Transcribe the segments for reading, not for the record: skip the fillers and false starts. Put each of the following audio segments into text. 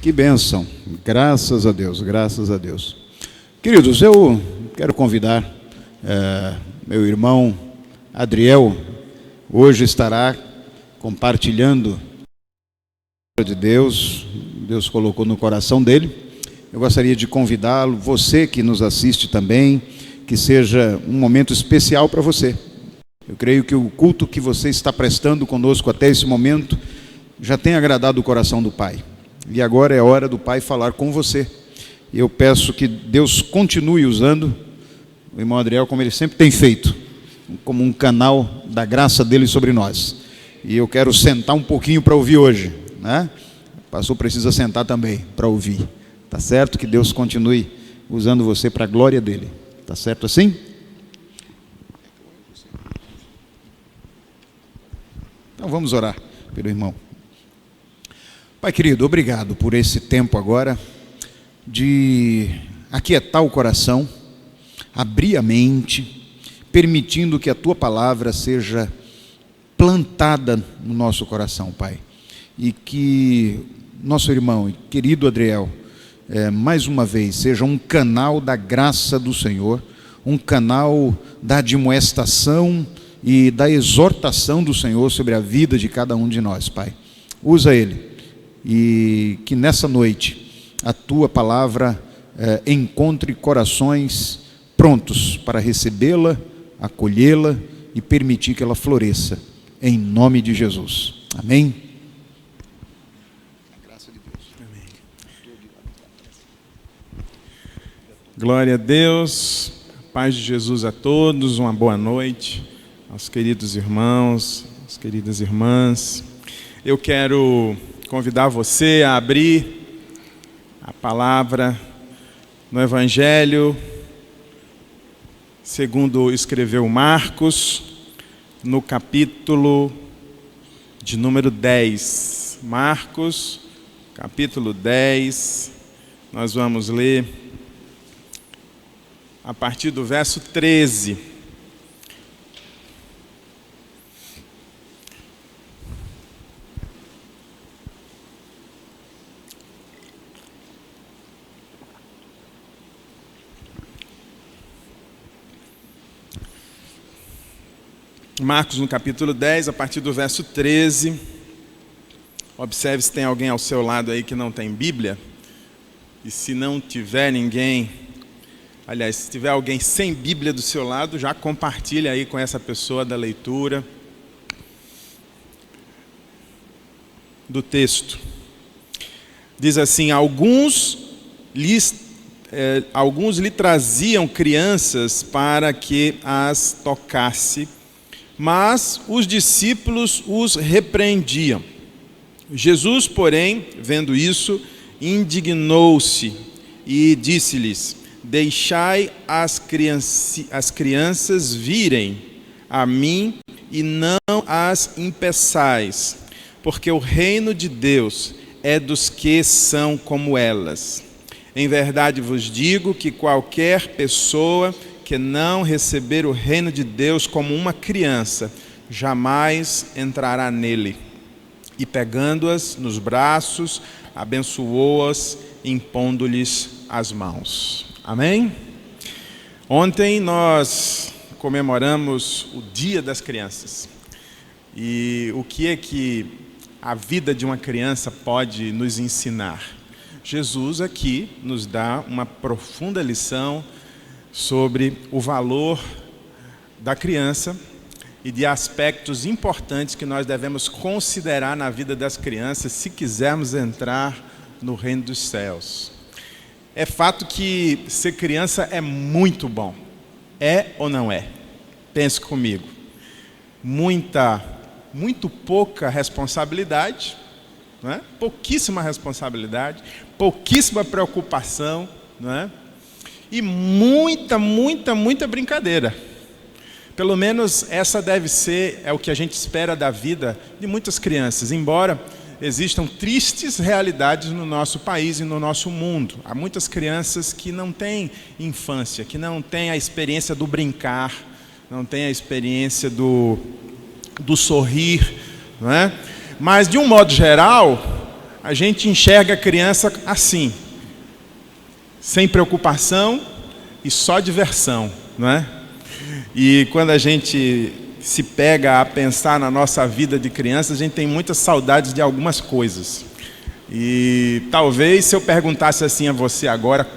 Que bênção. Graças a Deus, graças a Deus. Queridos, eu quero convidar meu irmão Adriel, hoje estará compartilhando a palavra de Deus. Deus colocou no coração dele. Eu gostaria de convidá-lo, você que nos assiste também, que seja um momento especial para você. Eu creio que o culto que você está prestando conosco até esse momento já tem agradado o coração do Pai. E agora é hora do Pai falar com você. E eu peço que Deus continue usando o irmão Adriel como ele sempre tem feito, como um canal da graça dele sobre nós. E eu quero sentar um pouquinho para ouvir hoje, né? O pastor precisa sentar também para ouvir. Tá certo? Que Deus continue usando você para a glória dele. Tá certo assim? Então vamos orar pelo irmão. Pai querido, obrigado por esse tempo agora de aquietar o coração, abrir a mente, permitindo que a Tua palavra seja plantada no nosso coração, Pai. E que nosso irmão e querido Adriel, mais uma vez, seja um canal da graça do Senhor, um canal da admoestação e da exortação do Senhor sobre a vida de cada um de nós, Pai. Usa ele e que nessa noite a Tua palavra encontre corações prontos para recebê-la, acolhê-la e permitir que ela floresça, em nome de Jesus. Amém? A graça de Deus. Amém. Glória a Deus, paz de Jesus a todos, uma boa noite aos queridos irmãos, às queridas irmãs. Eu quero convidar você a abrir a palavra no Evangelho segundo escreveu Marcos, no capítulo de número 10. Marcos, capítulo 10, nós vamos ler a partir do verso 13. Marcos, no capítulo 10, a partir do verso 13. Observe se tem alguém ao seu lado aí que não tem Bíblia. E se não tiver ninguém, aliás, se tiver alguém sem Bíblia do seu lado, já compartilha aí com essa pessoa da leitura do texto. Diz assim: alguns lhe traziam crianças para que as tocasse, mas os discípulos os repreendiam. Jesus, porém, vendo isso, indignou-se e disse-lhes: deixai as crianças virem a mim e não as impeçais, porque o reino de Deus é dos que são como elas. Em verdade vos digo que qualquer pessoa que não receber o reino de Deus como uma criança, jamais entrará nele. E pegando-as nos braços, abençoou-as, impondo-lhes as mãos. Amém? Ontem nós comemoramos o Dia das Crianças. E o que é que a vida de uma criança pode nos ensinar? Jesus aqui nos dá uma profunda lição sobre o valor da criança e de aspectos importantes que nós devemos considerar na vida das crianças se quisermos entrar no reino dos céus. É fato que ser criança é muito bom. É ou não é? Pense comigo. Muito pouca responsabilidade, não é? Pouquíssima responsabilidade, pouquíssima preocupação, não é? E muita brincadeira. Pelo menos essa deve ser, é o que a gente espera da vida de muitas crianças, embora existam tristes realidades no nosso país e no nosso mundo. Há muitas crianças que não têm infância, que não têm a experiência do brincar, não têm a experiência do sorrir, não é? Mas, de um modo geral, a gente enxerga a criança assim, sem preocupação e só diversão, não é? E quando a gente se pega a pensar na nossa vida de criança, a gente tem muitas saudades de algumas coisas. E talvez se eu perguntasse assim a você agora,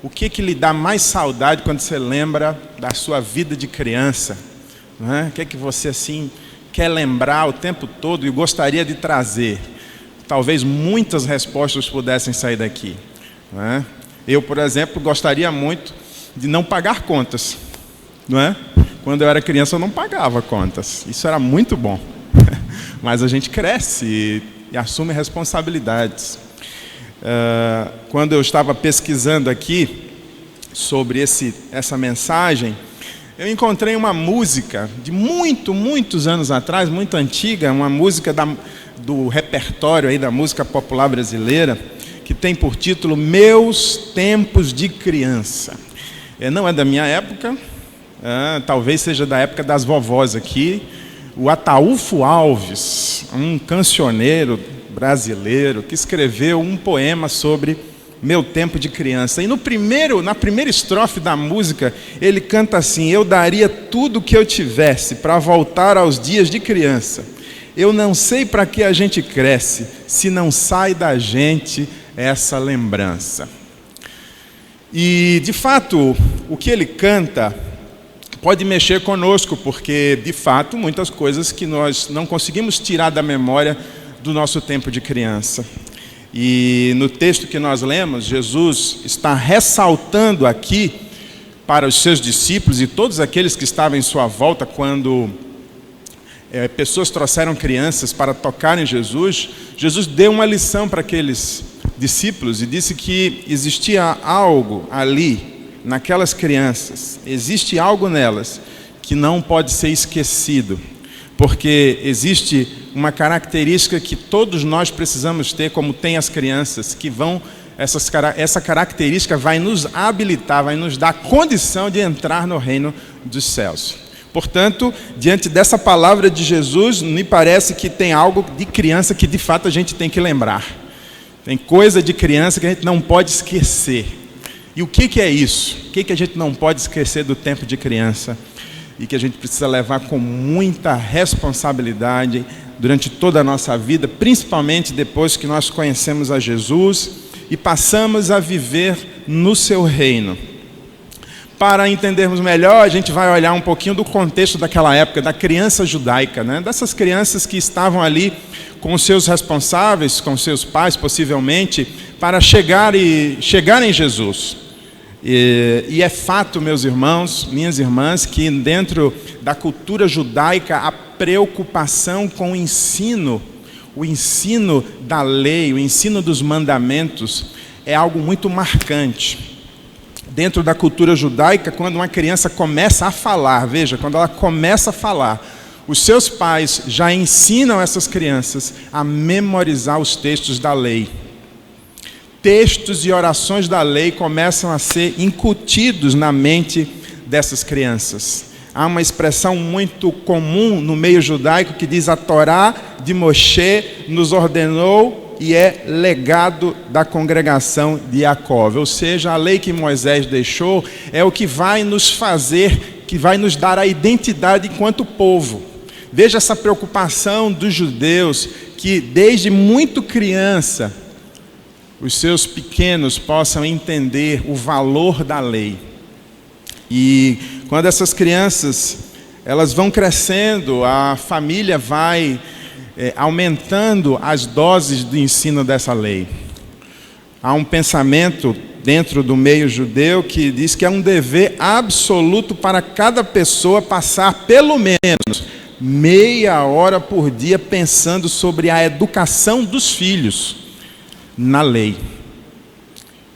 o que lhe dá mais saudade quando você lembra da sua vida de criança? Não é? O que você assim quer lembrar o tempo todo e gostaria de trazer? Talvez muitas respostas pudessem sair daqui. Não é? Eu, por exemplo, gostaria muito de não pagar contas. Não é? Quando eu era criança eu não pagava contas. Isso era muito bom. Mas a gente cresce e assume responsabilidades. Quando eu estava pesquisando aqui sobre essa mensagem, eu encontrei uma música de muitos anos atrás, muito antiga, uma música do repertório aí da música popular brasileira, que tem por título Meus Tempos de Criança. Não é da minha época, talvez seja da época das vovós aqui. O Ataúfo Alves, um cancioneiro brasileiro, que escreveu um poema sobre meu tempo de criança. E na primeira estrofe da música, ele canta assim: eu daria tudo que eu tivesse para voltar aos dias de criança. Eu não sei para que a gente cresce, se não sai da gente essa lembrança. E, de fato, o que ele canta pode mexer conosco, porque, de fato, muitas coisas que nós não conseguimos tirar da memória do nosso tempo de criança. E no texto que nós lemos, Jesus está ressaltando aqui para os seus discípulos e todos aqueles que estavam em sua volta quando pessoas trouxeram crianças para tocarem Jesus. Jesus deu uma lição para aqueles discípulos e disse que existia algo ali, naquelas crianças, existe algo nelas que não pode ser esquecido, porque existe uma característica que todos nós precisamos ter, como tem as crianças, que essa característica vai nos habilitar, vai nos dar condição de entrar no reino dos céus. Portanto, diante dessa palavra de Jesus, me parece que tem algo de criança que de fato a gente tem que lembrar. Tem coisa de criança que a gente não pode esquecer. E o que é isso? O que a gente não pode esquecer do tempo de criança? E que a gente precisa levar com muita responsabilidade durante toda a nossa vida, principalmente depois que nós conhecemos a Jesus e passamos a viver no seu reino. Para entendermos melhor, a gente vai olhar um pouquinho do contexto daquela época, da criança judaica, né? Dessas crianças que estavam ali com os seus responsáveis, com seus pais, possivelmente, para chegar em Jesus. E é fato, meus irmãos, minhas irmãs, que dentro da cultura judaica, a preocupação com o ensino da lei, o ensino dos mandamentos, é algo muito marcante. Dentro da cultura judaica, quando uma criança começa a falar, veja, quando ela começa a falar, os seus pais já ensinam essas crianças a memorizar os textos da lei. Textos e orações da lei começam a ser incutidos na mente dessas crianças. Há uma expressão muito comum no meio judaico que diz: a Torá de Moshe nos ordenou e é legado da congregação de Jacó. Ou seja, a lei que Moisés deixou é o que vai nos fazer, que vai nos dar a identidade enquanto povo. Veja essa preocupação dos judeus, que desde muito criança os seus pequenos possam entender o valor da lei. E quando essas crianças elas vão crescendo, a família vai aumentando as doses do ensino dessa lei. Há um pensamento dentro do meio judeu que diz que é um dever absoluto para cada pessoa passar pelo menos meia hora por dia pensando sobre a educação dos filhos na lei.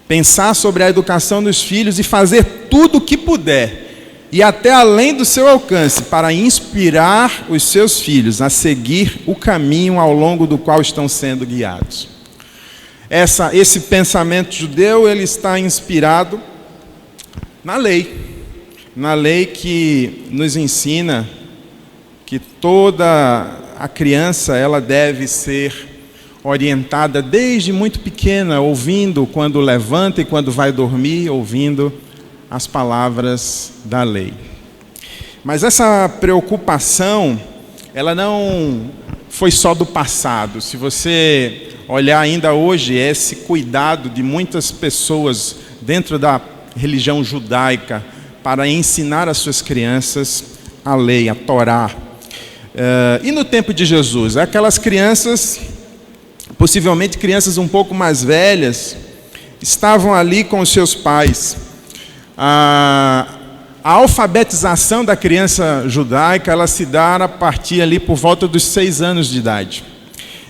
Pensar sobre a educação dos filhos e fazer tudo o que puder, e até além do seu alcance, para inspirar os seus filhos a seguir o caminho ao longo do qual estão sendo guiados. Esse pensamento judeu, ele está inspirado na lei que nos ensina que toda a criança ela deve ser orientada desde muito pequena, ouvindo quando levanta e quando vai dormir, ouvindo as palavras da lei. Mas essa preocupação, ela não foi só do passado. Se você olhar ainda hoje, esse cuidado de muitas pessoas dentro da religião judaica para ensinar às suas crianças a lei, a Torá. E no tempo de Jesus, aquelas crianças, possivelmente crianças um pouco mais velhas, estavam ali com os seus pais. A alfabetização da criança judaica, ela se dá a partir ali por volta dos 6 anos de idade.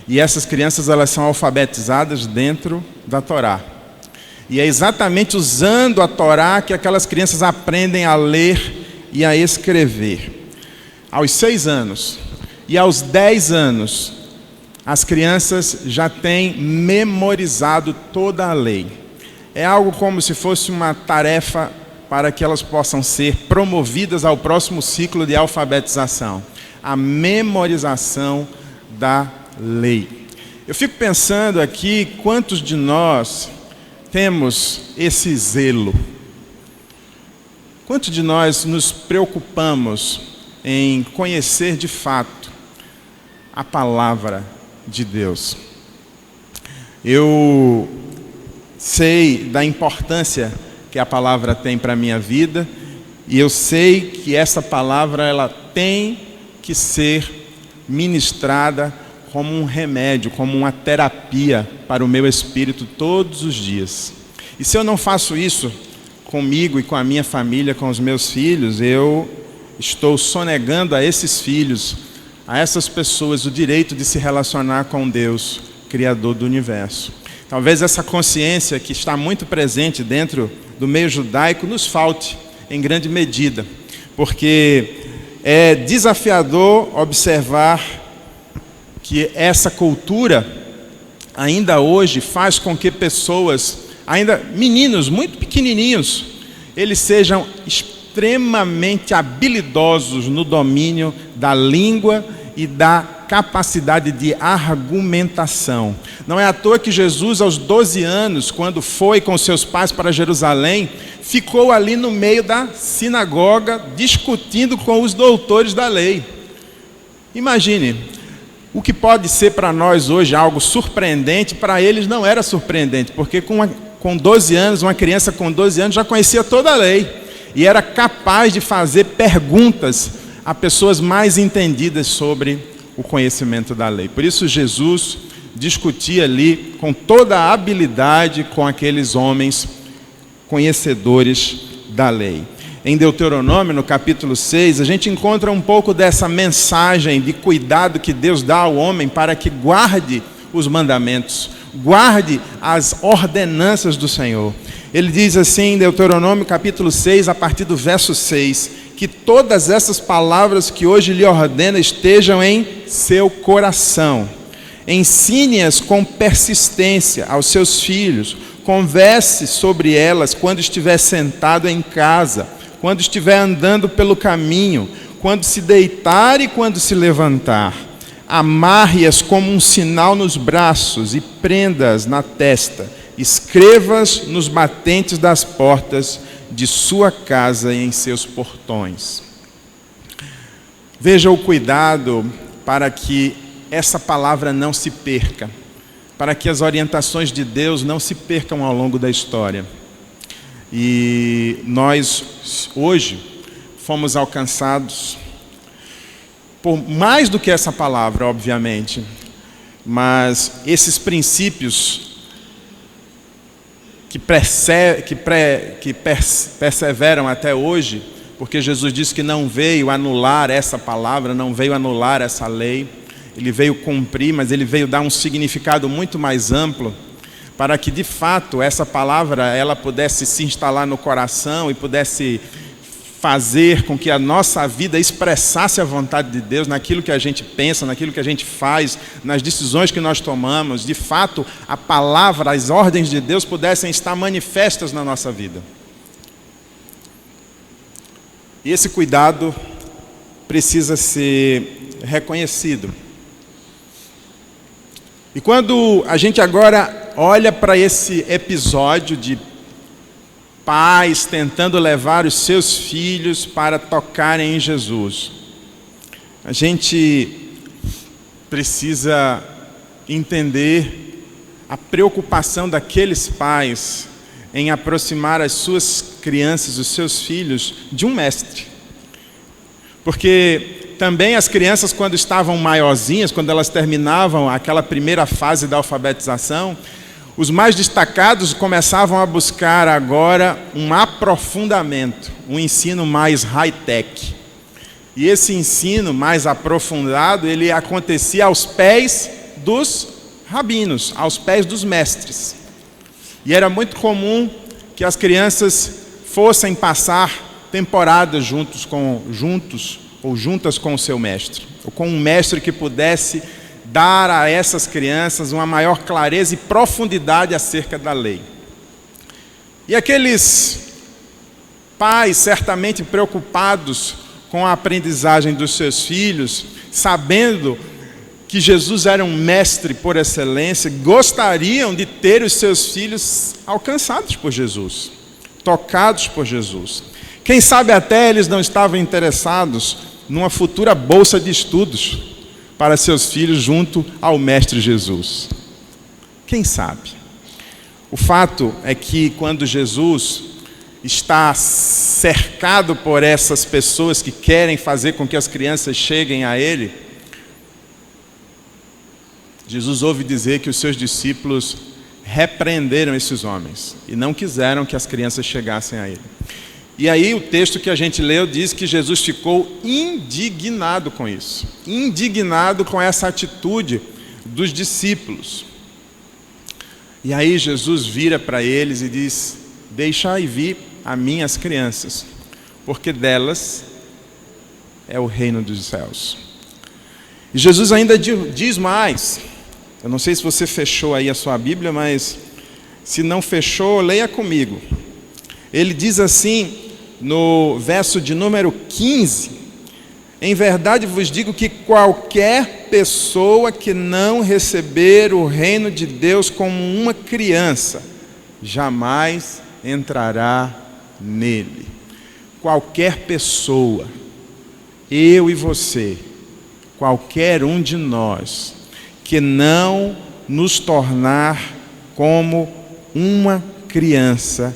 E essas crianças, elas são alfabetizadas dentro da Torá. E é exatamente usando a Torá que aquelas crianças aprendem a ler e a escrever. Aos 6 anos e aos 10 anos, as crianças já têm memorizado toda a lei. É algo como se fosse uma tarefa para que elas possam ser promovidas ao próximo ciclo de alfabetização. A memorização da lei. Eu fico pensando aqui, quantos de nós temos esse zelo? Quantos de nós nos preocupamos em conhecer de fato a palavra de Deus? Eu sei da importância que a palavra tem para a minha vida, e eu sei que essa palavra ela tem que ser ministrada como um remédio, como uma terapia para o meu espírito todos os dias. E se eu não faço isso comigo e com a minha família, com os meus filhos, eu estou sonegando a esses filhos, a essas pessoas, o direito de se relacionar com Deus, Criador do universo. Talvez essa consciência que está muito presente dentro do meio judaico nos falte em grande medida, porque é desafiador observar que essa cultura ainda hoje faz com que pessoas, ainda meninos muito pequenininhos, eles sejam extremamente habilidosos no domínio da língua e da capacidade de argumentação. Não é à toa que Jesus, aos 12 anos, quando foi com seus pais para Jerusalém, ficou ali no meio da sinagoga, discutindo com os doutores da lei. Imagine, o que pode ser para nós hoje algo surpreendente, para eles não era surpreendente, porque com 12 anos, uma criança com 12 anos já conhecia toda a lei, e era capaz de fazer perguntas a pessoas mais entendidas sobre o conhecimento da lei. Por isso Jesus discutia ali com toda a habilidade com aqueles homens conhecedores da lei. Em Deuteronômio, no capítulo 6, a gente encontra um pouco dessa mensagem de cuidado que Deus dá ao homem para que guarde os mandamentos, guarde as ordenanças do Senhor. Ele diz assim em Deuteronômio capítulo 6, a partir do verso 6, que todas essas palavras que hoje lhe ordena estejam em seu coração. Ensine-as com persistência aos seus filhos, converse sobre elas quando estiver sentado em casa, quando estiver andando pelo caminho, quando se deitar e quando se levantar. Amarre-as como um sinal nos braços e prenda-as na testa. Escreva-as nos batentes das portas de sua casa e em seus portões. Veja o cuidado para que essa palavra não se perca, para que as orientações de Deus não se percam ao longo da história. E nós, hoje, fomos alcançados por mais do que essa palavra, obviamente, mas esses princípios que perseveram até hoje, porque Jesus disse que não veio anular essa palavra, não veio anular essa lei, ele veio cumprir, mas ele veio dar um significado muito mais amplo, para que de fato essa palavra ela pudesse se instalar no coração e pudesse fazer com que a nossa vida expressasse a vontade de Deus naquilo que a gente pensa, naquilo que a gente faz, nas decisões que nós tomamos. De fato, a palavra, as ordens de Deus pudessem estar manifestas na nossa vida. E esse cuidado precisa ser reconhecido. E quando a gente agora olha para esse episódio de pais tentando levar os seus filhos para tocarem em Jesus, a gente precisa entender a preocupação daqueles pais em aproximar as suas crianças, os seus filhos, de um mestre. Porque também as crianças, quando estavam maiorzinhas, quando elas terminavam aquela primeira fase da alfabetização, os mais destacados começavam a buscar agora um aprofundamento, um ensino mais high-tech. E esse ensino mais aprofundado, ele acontecia aos pés dos rabinos, aos pés dos mestres. E era muito comum que as crianças fossem passar temporadas juntas com o seu mestre, ou com um mestre que pudesse dar a essas crianças uma maior clareza e profundidade acerca da lei. E aqueles pais certamente preocupados com a aprendizagem dos seus filhos, sabendo que Jesus era um mestre por excelência, gostariam de ter os seus filhos alcançados por Jesus, tocados por Jesus. Quem sabe até eles não estavam interessados numa futura bolsa de estudos para seus filhos junto ao Mestre Jesus. Quem sabe? O fato é que quando Jesus está cercado por essas pessoas que querem fazer com que as crianças cheguem a Ele, Jesus ouve dizer que os seus discípulos repreenderam esses homens e não quiseram que as crianças chegassem a Ele. E aí o texto que a gente leu diz que Jesus ficou indignado com isso, indignado com essa atitude dos discípulos. E aí Jesus vira para eles e diz: deixai vir a mim as crianças, porque delas é o reino dos céus. E Jesus ainda diz mais. Eu não sei se você fechou aí a sua Bíblia, mas se não fechou, leia comigo. Ele diz assim, no verso de número 15: em verdade vos digo que qualquer pessoa que não receber o reino de Deus como uma criança, jamais entrará nele. Qualquer pessoa, eu e você, qualquer um de nós, que não nos tornar como uma criança,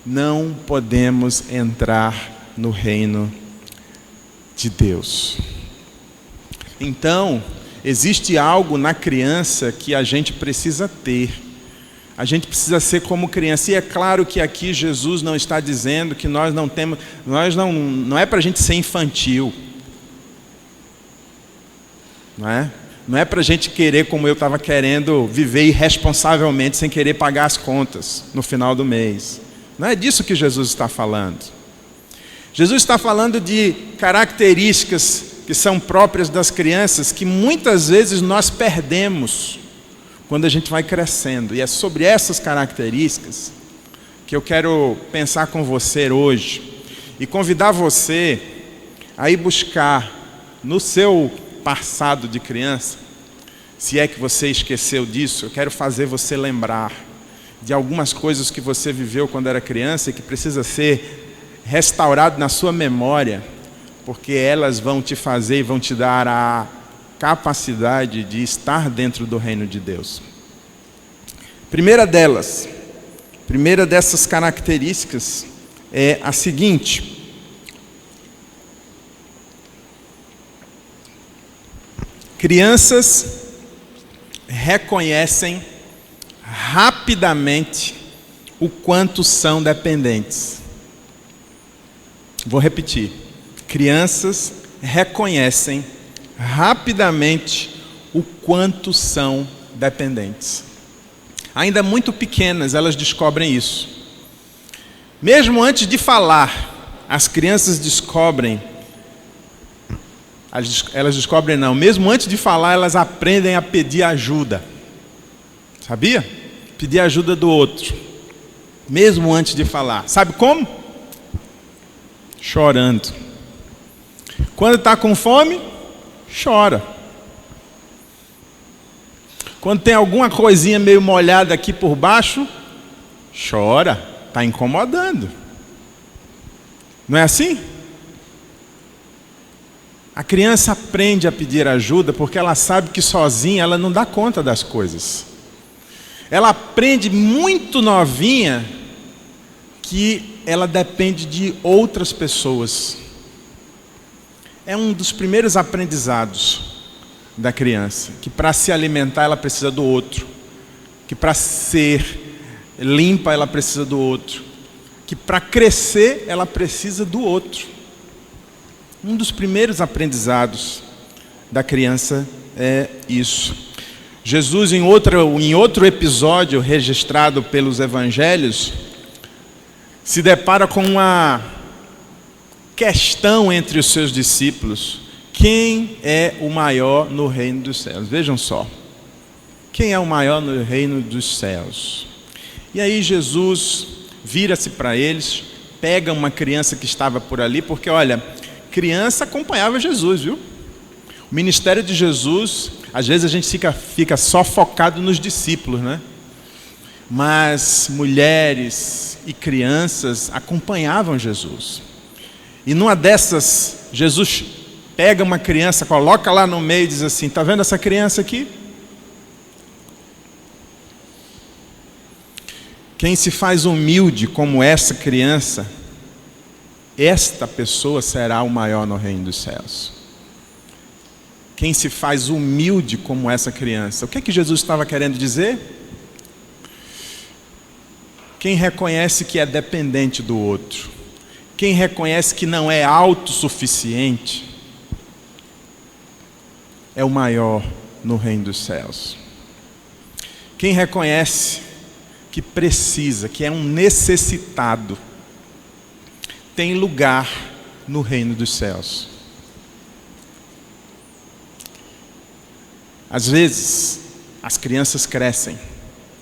não podemos entrar no reino de Deus. Então, existe algo na criança que a gente precisa ter. A gente precisa ser como criança. E é claro que aqui Jesus não está dizendo que nós não temos, não é para a gente ser infantil. Não é para a gente querer, como eu estava querendo, viver irresponsavelmente sem querer pagar as contas no final do mês. Não é disso que Jesus está falando. Jesus está falando de características que são próprias das crianças, que muitas vezes nós perdemos quando a gente vai crescendo. E é sobre essas características que eu quero pensar com você hoje e convidar você a ir buscar no seu passado de criança, se é que você esqueceu disso. Eu quero fazer você lembrar de algumas coisas que você viveu quando era criança e que precisa ser restaurado na sua memória, porque elas vão te fazer e vão te dar a capacidade de estar dentro do reino de Deus. Primeira dessas características é a seguinte: crianças reconhecem rapidamente o quanto são dependentes. Vou repetir. Crianças reconhecem rapidamente o quanto são dependentes. Ainda muito pequenas, elas descobrem isso. Mesmo antes de falar, as crianças descobrem. Elas descobrem não. Mesmo antes de falar, elas aprendem a pedir ajuda. Sabia? Pedir ajuda do outro. Mesmo antes de falar. Sabe como? Chorando. Quando está com fome, chora. Quando tem alguma coisinha meio molhada aqui por baixo, chora, está incomodando. Não é assim? A criança aprende a pedir ajuda porque ela sabe que sozinha ela não dá conta das coisas. Ela aprende muito novinha que ela depende de outras pessoas. É um dos primeiros aprendizados da criança, que para se alimentar ela precisa do outro, que para ser limpa ela precisa do outro, que para crescer ela precisa do outro. Um dos primeiros aprendizados da criança é isso. Jesus, em outro episódio registrado pelos evangelhos, se depara com uma questão entre os seus discípulos: quem é o maior no reino dos céus? Vejam só, quem é o maior no reino dos céus? E aí Jesus vira-se para eles, pega uma criança que estava por ali, porque olha, criança acompanhava Jesus, viu? O ministério de Jesus, às vezes a gente fica só focado nos discípulos, né? Mas mulheres e crianças acompanhavam Jesus. E numa dessas, Jesus pega uma criança, coloca lá no meio e diz assim: está vendo essa criança aqui? Quem se faz humilde como essa criança, esta pessoa será o maior no reino dos céus. Quem se faz humilde como essa criança. O que é que Jesus estava querendo dizer? Quem reconhece que é dependente do outro. Quem reconhece que não é autossuficiente é o maior no reino dos céus. Quem reconhece que precisa, que é um necessitado, tem lugar no reino dos céus. Às vezes, as crianças crescem.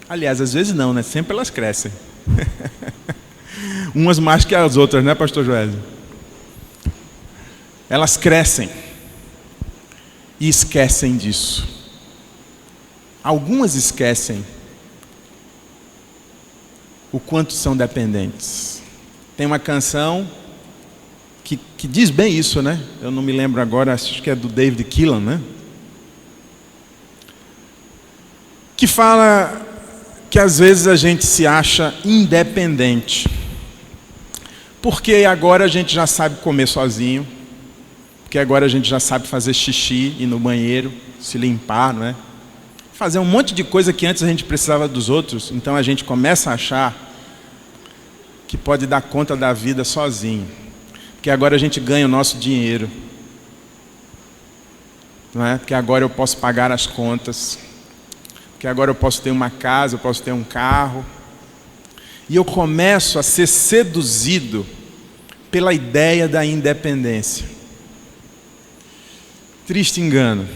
Aliás, às vezes não, né? Sempre elas crescem. Umas mais que as outras, né, pastor Joélio? Elas crescem e esquecem disso. Algumas esquecem o quanto são dependentes. Tem uma canção que diz bem isso, né? Eu não me lembro agora, acho que é do David Keelan, né? Que fala que às vezes a gente se acha independente, porque agora a gente já sabe comer sozinho, porque agora a gente já sabe fazer xixi, ir no banheiro, se limpar, não é? Fazer um monte de coisa que antes a gente precisava dos outros. Então a gente começa a achar que pode dar conta da vida sozinho, porque agora a gente ganha o nosso dinheiro, não é? Porque agora eu posso pagar as contas, porque agora eu posso ter uma casa, eu posso ter um carro. E eu começo a ser seduzido pela ideia da independência. Triste engano.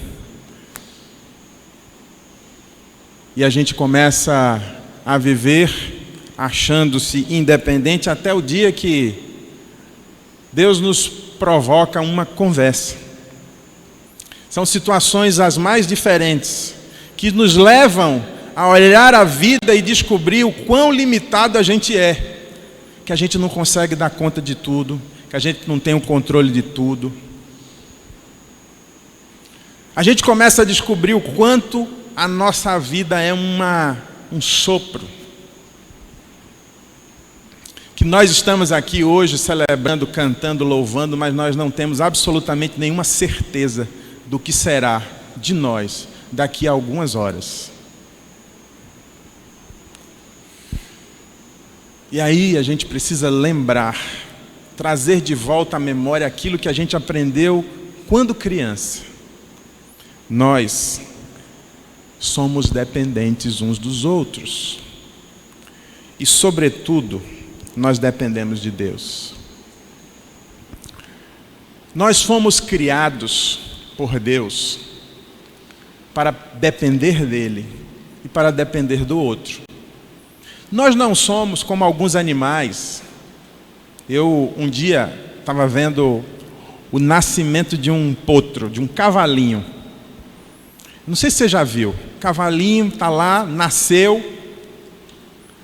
E a gente começa a viver achando-se independente até o dia que Deus nos provoca uma conversa. São situações as mais diferentes que nos levam a olhar a vida e descobrir o quão limitado a gente é, que a gente não consegue dar conta de tudo, que a gente não tem o controle de tudo. A gente começa a descobrir o quanto a nossa vida é um sopro. Que nós estamos aqui hoje celebrando, cantando, louvando, mas nós não temos absolutamente nenhuma certeza do que será de nós daqui a algumas horas. E aí a gente precisa lembrar, trazer de volta à memória aquilo que a gente aprendeu quando criança. Nós somos dependentes uns dos outros. E, sobretudo, nós dependemos de Deus. Nós fomos criados por Deus para depender dele e para depender do outro. Nós não somos como alguns animais. Eu um dia estava vendo o nascimento de um potro, de um cavalinho. Não sei se você já viu. Cavalinho está lá, nasceu.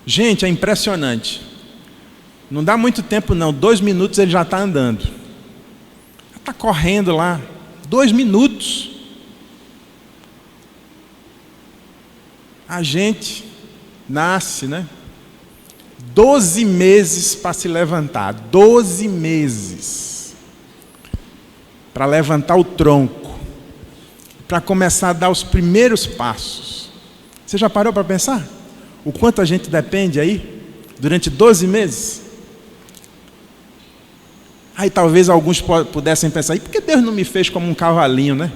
Gente, é impressionante. Não dá muito tempo não, 2 minutos ele já está andando. Está correndo lá, 2 minutos. A gente nasce, né? 12 meses para se levantar, 12 meses para levantar o tronco, para começar a dar os primeiros passos. Você já parou para pensar? O quanto a gente depende aí, durante 12 meses? Aí talvez alguns pudessem pensar, e por que Deus não me fez como um cavalinho, né?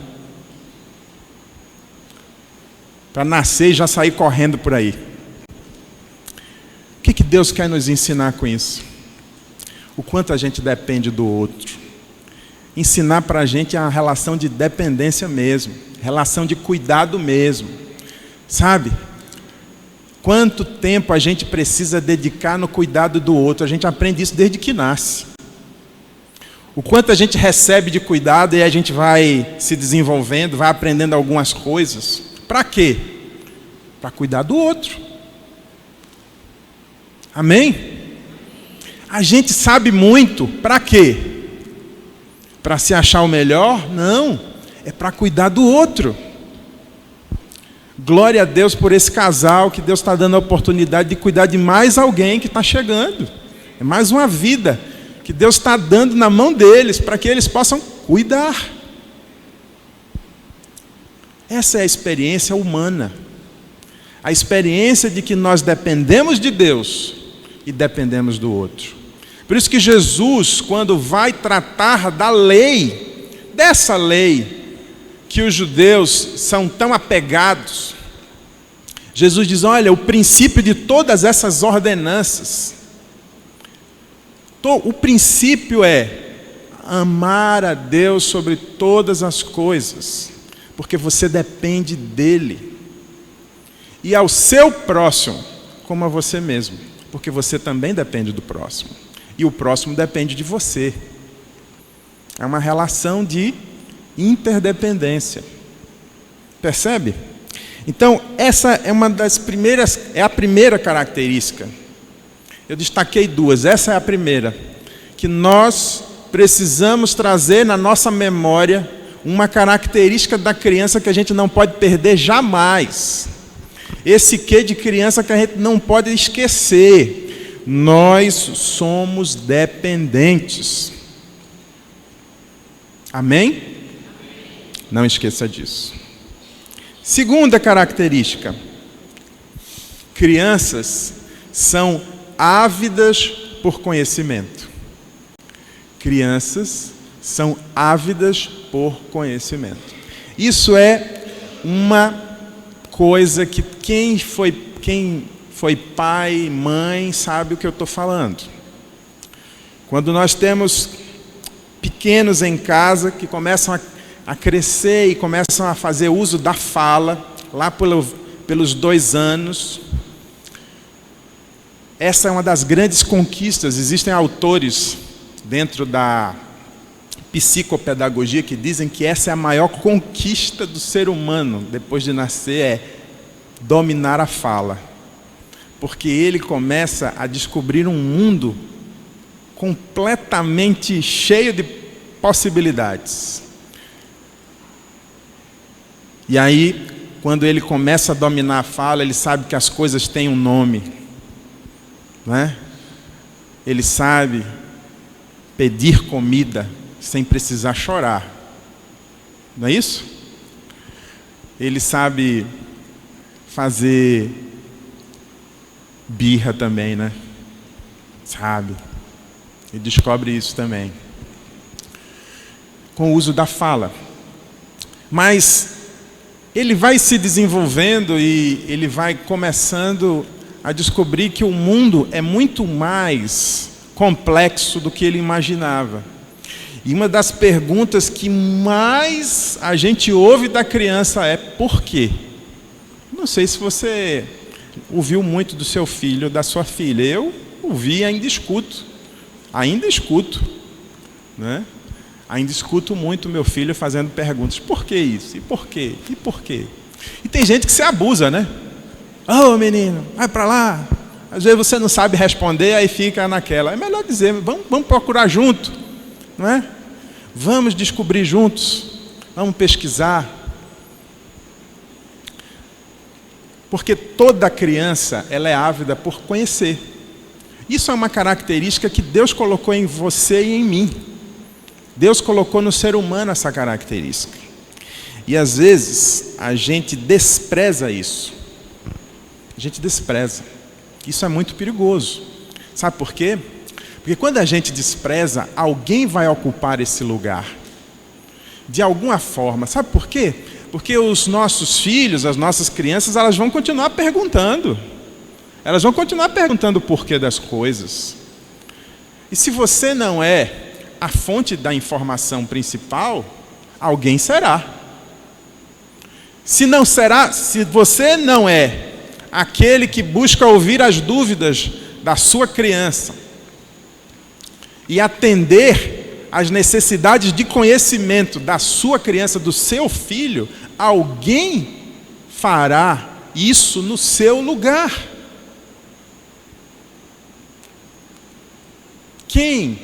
Para nascer e já sair correndo por aí. O que Deus quer nos ensinar com isso? O quanto a gente depende do outro. Ensinar para a gente a relação de dependência mesmo, relação de cuidado mesmo. Sabe? Quanto tempo a gente precisa dedicar no cuidado do outro? A gente aprende isso desde que nasce. O quanto a gente recebe de cuidado e a gente vai se desenvolvendo, vai aprendendo algumas coisas. Para quê? Para cuidar do outro. Amém? A gente sabe muito. Para quê? Para se achar o melhor? Não. É para cuidar do outro. Glória a Deus por esse casal que Deus está dando a oportunidade de cuidar de mais alguém que está chegando. É mais uma vida que Deus está dando na mão deles para que eles possam cuidar. Essa é a experiência humana. A experiência de que nós dependemos de Deus e dependemos do outro. Por isso que Jesus, quando vai tratar da lei, dessa lei que os judeus são tão apegados, Jesus diz, olha, o princípio de todas essas ordenanças, o princípio é amar a Deus sobre todas as coisas, porque você depende dele, e ao seu próximo como a você mesmo, porque você também depende do próximo, e o próximo depende de você. É uma relação de interdependência. Percebe? Então, essa é uma das primeiras, é a primeira característica. Eu destaquei 2, essa é a primeira, que nós precisamos trazer na nossa memória uma característica da criança que a gente não pode perder jamais. Esse quê de criança que a gente não pode esquecer. Nós somos dependentes. Amém? Não esqueça disso. Segunda característica. Crianças são ávidas por conhecimento. Crianças são ávidas por conhecimento. Isso é uma coisa que quem foi pai, mãe, sabe o que eu estou falando. Quando nós temos pequenos em casa que começam a crescer e começam a fazer uso da fala, lá pelos 2 anos, essa é uma das grandes conquistas. Existem autores dentro da psicopedagogia que dizem que essa é a maior conquista do ser humano depois de nascer, é dominar a fala, porque ele começa a descobrir um mundo completamente cheio de possibilidades. E aí, quando ele começa a dominar a fala, ele sabe que as coisas têm um nome, não é? Ele sabe pedir comida sem precisar chorar, não é isso? Ele sabe fazer birra também, né? Sabe? Ele descobre isso também, com o uso da fala. Mas ele vai se desenvolvendo e ele vai começando a descobrir que o mundo é muito mais complexo do que ele imaginava. E uma das perguntas que mais a gente ouve da criança é: por quê? Não sei se você ouviu muito do seu filho ou da sua filha. Eu ouvi e ainda escuto. Né? Ainda escuto muito meu filho fazendo perguntas. Por que isso? E por quê? E por quê? E tem gente que se abusa, né? Ô menino, vai para lá. Às vezes você não sabe responder, aí fica naquela. É melhor dizer, vamos procurar junto, não é? Vamos descobrir juntos, vamos pesquisar. Porque toda criança, ela é ávida por conhecer. Isso é uma característica que Deus colocou em você e em mim. Deus colocou no ser humano essa característica. E às vezes a gente despreza isso. A gente despreza. Isso é muito perigoso. Sabe por quê? Porque quando a gente despreza, alguém vai ocupar esse lugar. De alguma forma. Sabe por quê? Porque os nossos filhos, as nossas crianças, elas vão continuar perguntando. Elas vão continuar perguntando o porquê das coisas. E se você não é a fonte da informação principal, alguém será. Se você não é aquele que busca ouvir as dúvidas da sua criança e atender às necessidades de conhecimento da sua criança, do seu filho, alguém fará isso no seu lugar. Quem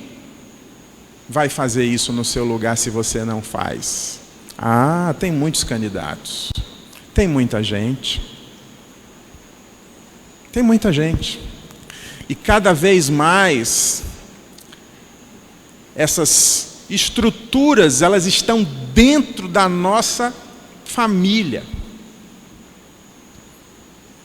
vai fazer isso no seu lugar se você não faz? Ah, tem muitos candidatos. Tem muita gente. Tem muita gente. E cada vez mais essas estruturas, elas estão dentro da nossa família.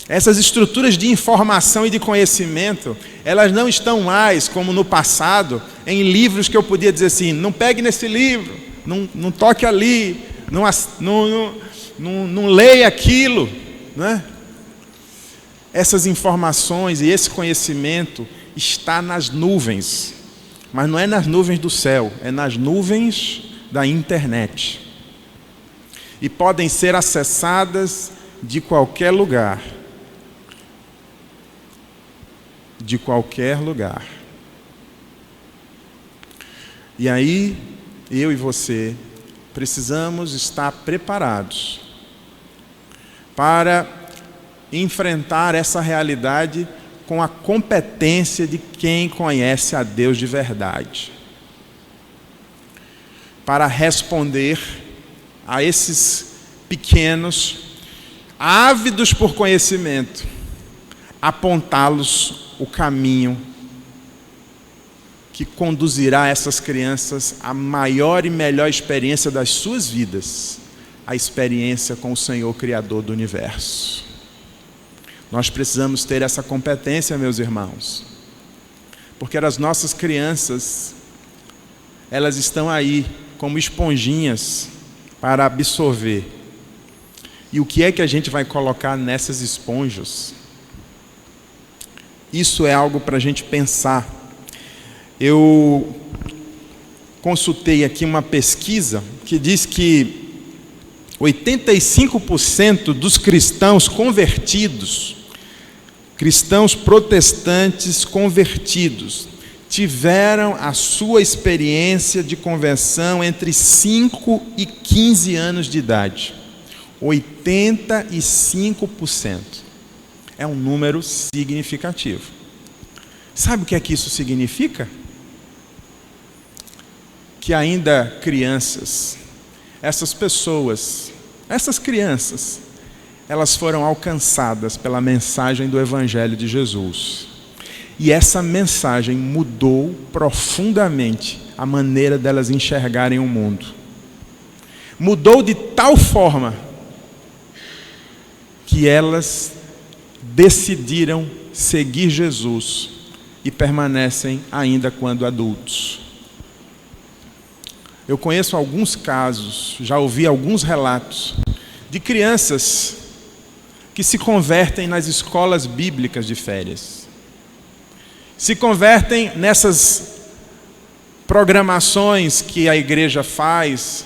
Essas estruturas de informação e de conhecimento, elas não estão mais, como no passado, em livros que eu podia dizer assim, não pegue nesse livro, não toque ali, não leia aquilo, né? Essas informações e esse conhecimento está nas nuvens, mas não é nas nuvens do céu, é nas nuvens da internet. E podem ser acessadas de qualquer lugar. De qualquer lugar. E aí, eu e você precisamos estar preparados para enfrentar essa realidade com a competência de quem conhece a Deus de verdade. Para responder a esses pequenos, ávidos por conhecimento, apontá-los o caminho que conduzirá essas crianças à maior e melhor experiência das suas vidas, a experiência com o Senhor Criador do Universo. Nós precisamos ter essa competência, meus irmãos, porque as nossas crianças, elas estão aí como esponjinhas para absorver. E o que é que a gente vai colocar nessas esponjas? Isso é algo para a gente pensar. Eu consultei aqui uma pesquisa que diz que 85% dos cristãos convertidos, cristãos protestantes convertidos, tiveram a sua experiência de conversão entre 5 e 15 anos de idade. 85%. É um número significativo. Sabe o que é que isso significa? Que ainda crianças, essas pessoas, essas crianças, elas foram alcançadas pela mensagem do Evangelho de Jesus. E essa mensagem mudou profundamente a maneira delas enxergarem o mundo. Mudou de tal forma que elas decidiram seguir Jesus e permanecem ainda quando adultos. Eu conheço alguns casos, já ouvi alguns relatos de crianças que se convertem nas escolas bíblicas de férias. Se convertem nessas programações que a igreja faz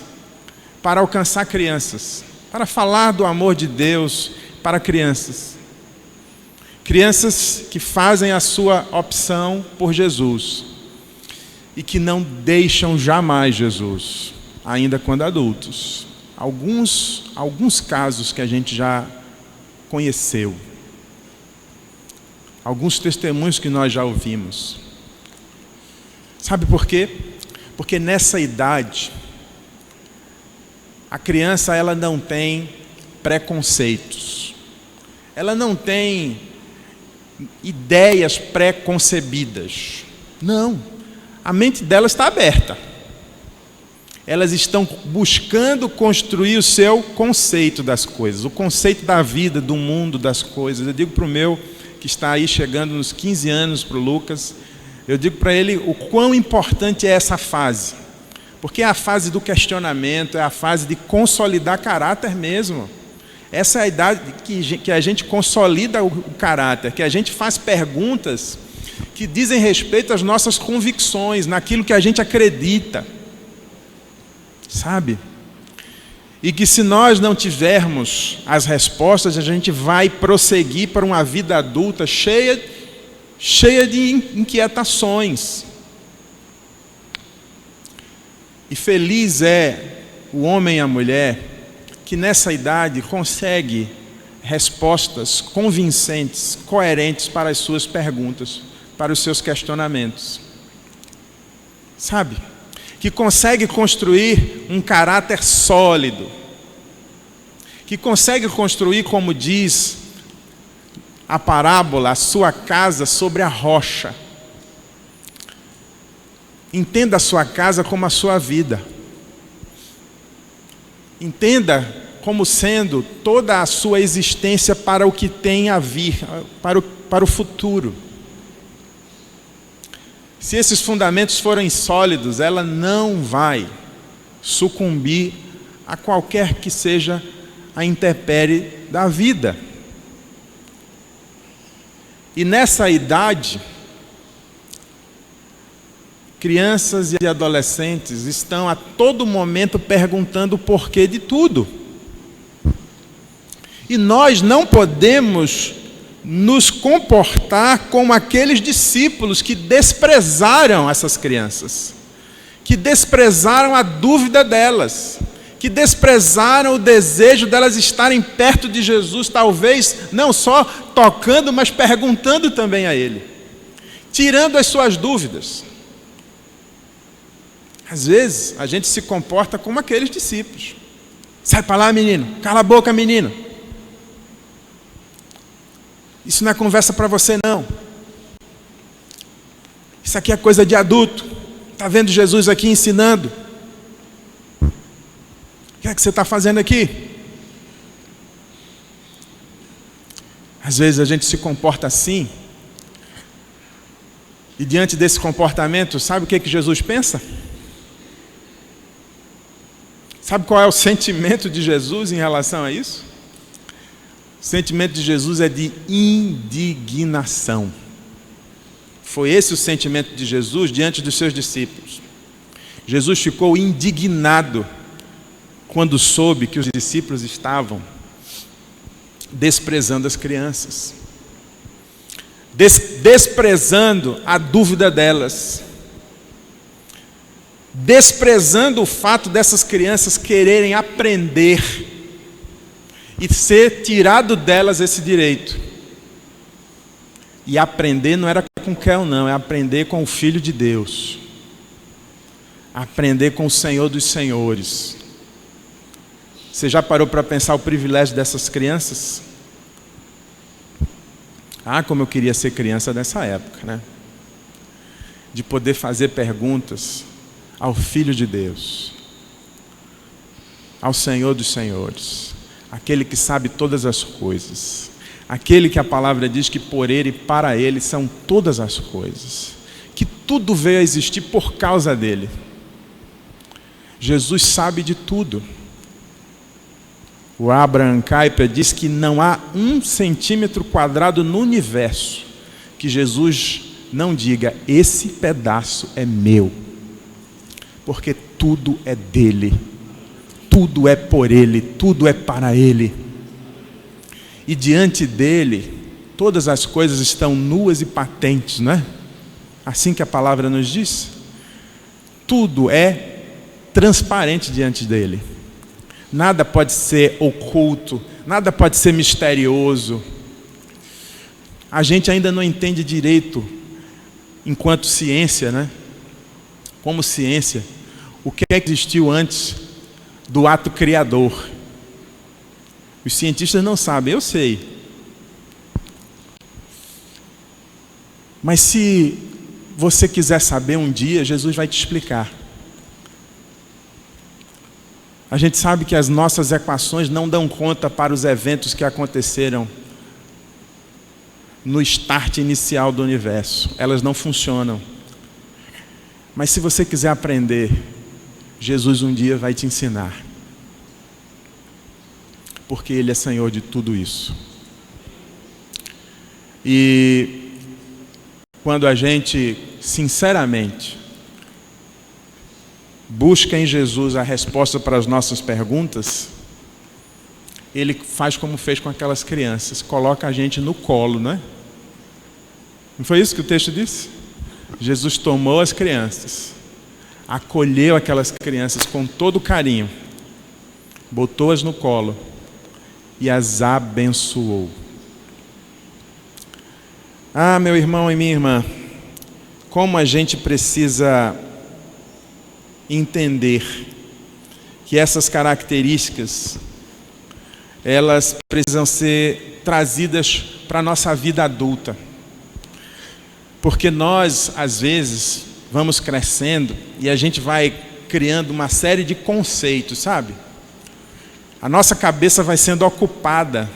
para alcançar crianças, para falar do amor de Deus para crianças. Crianças que fazem a sua opção por Jesus e que não deixam jamais Jesus, ainda quando adultos. alguns casos que a gente já conheceu. Alguns testemunhos que nós já ouvimos. Sabe por quê? Porque nessa idade, a criança ela não tem preconceitos. Ela não tem ideias pré-concebidas. Não. A mente dela está aberta. Elas estão buscando construir o seu conceito das coisas, o conceito da vida, do mundo, das coisas. Eu digo para o meu, que está aí chegando nos 15 anos, para o Lucas, eu digo para ele o quão importante é essa fase. Porque é a fase do questionamento, é a fase de consolidar caráter mesmo. Essa é a idade que a gente consolida o caráter, que a gente faz perguntas que dizem respeito às nossas convicções, naquilo que a gente acredita. Sabe? E que se nós não tivermos as respostas, a gente vai prosseguir para uma vida adulta cheia de inquietações. E feliz é o homem e a mulher que nessa idade consegue respostas convincentes, coerentes para as suas perguntas, para os seus questionamentos. Sabe? Que consegue construir um caráter sólido, que consegue construir, como diz a parábola, a sua casa sobre a rocha. Entenda a sua casa como a sua vida. Entenda como sendo toda a sua existência para o que tem a vir, para o futuro. Se esses fundamentos forem sólidos, ela não vai sucumbir a qualquer que seja a intempérie da vida. E nessa idade, crianças e adolescentes estão a todo momento perguntando o porquê de tudo. E nós não podemos nos comportar como aqueles discípulos que desprezaram essas crianças, que desprezaram a dúvida delas, que desprezaram o desejo delas estarem perto de Jesus, talvez não só tocando, mas perguntando também a Ele, tirando as suas dúvidas. Às vezes a gente se comporta como aqueles discípulos. Sai para lá, menino, cala a boca, menino. Isso não é conversa para você, não. Isso aqui é coisa de adulto. Está vendo Jesus aqui ensinando? O que é que você está fazendo aqui? Às vezes a gente se comporta assim. E diante desse comportamento, sabe o que Jesus pensa? Sabe qual é o sentimento de Jesus em relação a isso? O sentimento de Jesus é de indignação. Foi esse o sentimento de Jesus diante dos seus discípulos. Jesus ficou indignado quando soube que os discípulos estavam desprezando as crianças, desprezando a dúvida delas, desprezando o fato dessas crianças quererem aprender e ser tirado delas esse direito. E aprender não era com Kel, não, é aprender com o Filho de Deus, aprender com o Senhor dos Senhores. Você já parou para pensar o privilégio dessas crianças? Ah, como eu queria ser criança nessa época, né? De poder fazer perguntas ao Filho de Deus, ao Senhor dos Senhores, aquele que sabe todas as coisas, aquele que a palavra diz que por Ele e para Ele são todas as coisas, que tudo veio a existir por causa dEle. Jesus sabe de tudo. O Abraham Kuyper diz que não há 1 centímetro quadrado no universo que Jesus não diga: esse pedaço é meu, porque tudo é dele. Tudo é por Ele, tudo é para Ele. E diante dEle, todas as coisas estão nuas e patentes, não é? Assim que a palavra nos diz. Tudo é transparente diante dEle. Nada pode ser oculto, nada pode ser misterioso. A gente ainda não entende direito, enquanto ciência, né? Como ciência, o que é que existiu antes do ato criador. Os cientistas não sabem, eu sei. Mas se você quiser saber um dia, Jesus vai te explicar. A gente sabe que as nossas equações não dão conta para os eventos que aconteceram no start inicial do universo. Elas não funcionam. Mas se você quiser aprender, Jesus um dia vai te ensinar. Porque Ele é Senhor de tudo isso. E quando a gente, sinceramente, busca em Jesus a resposta para as nossas perguntas, Ele faz como fez com aquelas crianças, coloca a gente no colo, né? Não foi isso que o texto disse? Jesus tomou as crianças, acolheu aquelas crianças com todo carinho, botou-as no colo e as abençoou. Ah, meu irmão e minha irmã, como a gente precisa entender que essas características, elas precisam ser trazidas para a nossa vida adulta. Porque nós, às vezes, vamos crescendo e a gente vai criando uma série de conceitos, sabe? A nossa cabeça vai sendo ocupada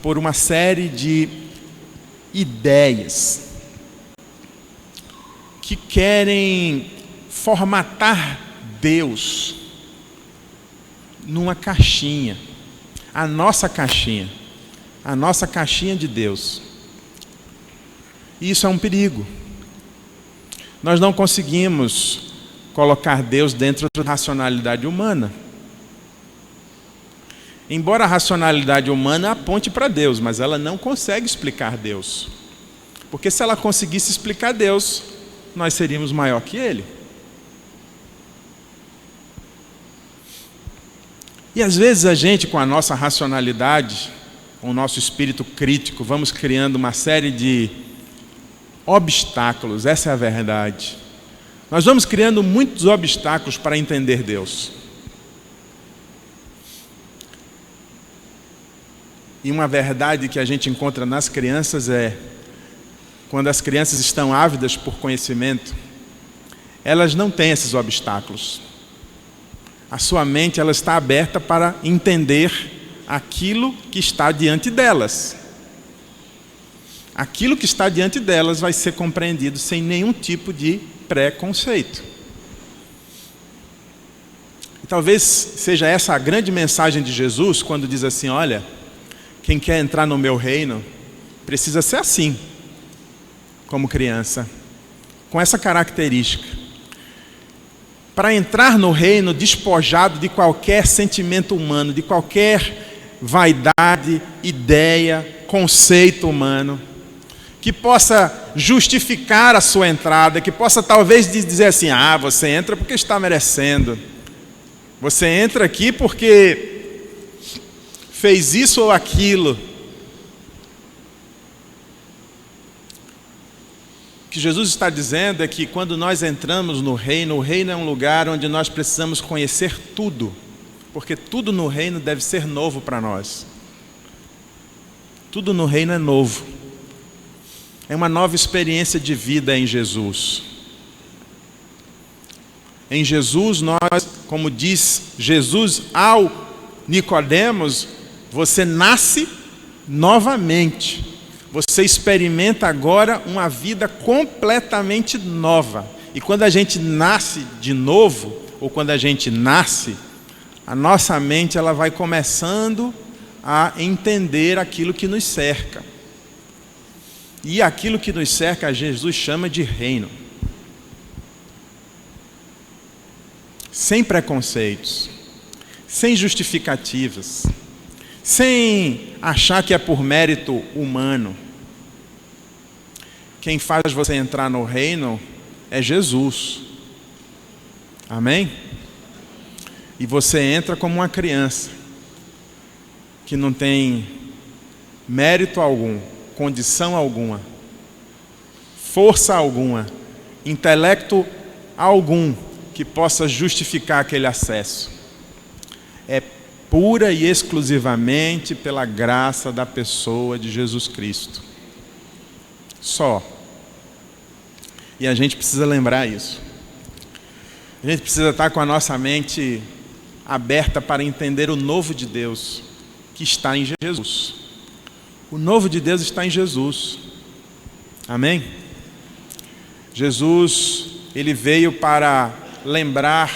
por uma série de ideias que querem formatar Deus numa caixinha, a nossa caixinha de Deus. E isso é um perigo. Nós não conseguimos colocar Deus dentro da racionalidade humana. Embora a racionalidade humana aponte para Deus, mas ela não consegue explicar Deus. Porque se ela conseguisse explicar Deus, nós seríamos maior que Ele. E às vezes a gente, com a nossa racionalidade, com o nosso espírito crítico, vamos criando uma série de obstáculos, essa é a verdade. Nós vamos criando muitos obstáculos para entender Deus. E uma verdade que a gente encontra nas crianças é, quando as crianças estão ávidas por conhecimento, elas não têm esses obstáculos. A sua mente, ela está aberta para entender aquilo que está diante delas. Aquilo que está diante delas vai ser compreendido sem nenhum tipo de preconceito. E talvez seja essa a grande mensagem de Jesus, quando diz assim, olha, quem quer entrar no meu reino, precisa ser assim, como criança, com essa característica. Para entrar no reino despojado de qualquer sentimento humano, de qualquer vaidade, ideia, conceito humano, que possa justificar a sua entrada, que possa talvez dizer assim, você entra porque está merecendo. Você entra aqui porque fez isso ou aquilo. O que Jesus está dizendo é que quando nós entramos no reino, o reino é um lugar onde nós precisamos conhecer tudo, porque tudo no reino deve ser novo para nós. Tudo no reino é novo. É uma nova experiência de vida em Jesus. Em Jesus, nós, como diz Jesus ao Nicodemos, você nasce novamente. Você experimenta agora uma vida completamente nova. E quando a gente nasce de novo, ou quando a gente nasce, a nossa mente ela vai começando a entender aquilo que nos cerca. E aquilo que nos cerca, Jesus chama de reino. Sem preconceitos, sem justificativas, sem achar que é por mérito humano. Quem faz você entrar no reino é Jesus. Amém? E você entra como uma criança que não tem mérito algum, condição alguma, força alguma, intelecto algum que possa justificar aquele acesso. É pura e exclusivamente pela graça da pessoa de Jesus Cristo. Só. E a gente precisa lembrar isso. A gente precisa estar com a nossa mente aberta para entender o novo de Deus que está em Jesus. O novo de Deus está em Jesus. Amém? Jesus, ele veio para lembrar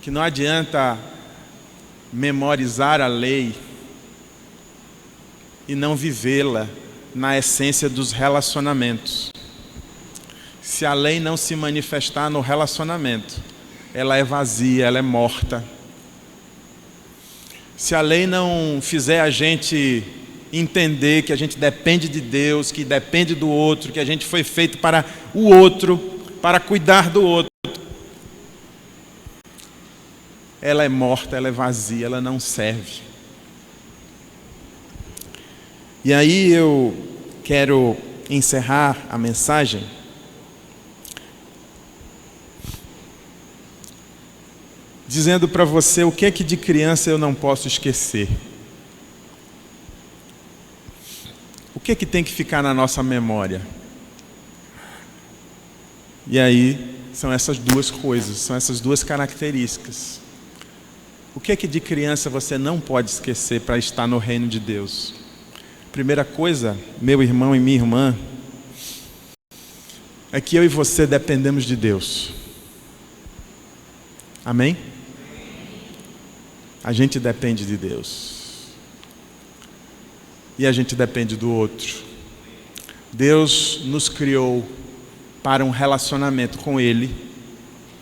que não adianta memorizar a lei e não vivê-la na essência dos relacionamentos. Se a lei não se manifestar no relacionamento, ela é vazia, ela é morta. Se a lei não fizer a gente entender que a gente depende de Deus, que depende do outro, que a gente foi feito para o outro, para cuidar do outro, ela é morta, ela é vazia, ela não serve. E aí eu quero encerrar a mensagem dizendo para você o que é que de criança eu não posso esquecer. O que é que tem que ficar na nossa memória? E aí são essas duas coisas, são essas duas características. O que é que de criança você não pode esquecer para estar no reino de Deus? Primeira coisa, meu irmão e minha irmã, é que eu e você dependemos de Deus. Amém? A gente depende de Deus. E a gente depende do outro. Deus nos criou para um relacionamento com Ele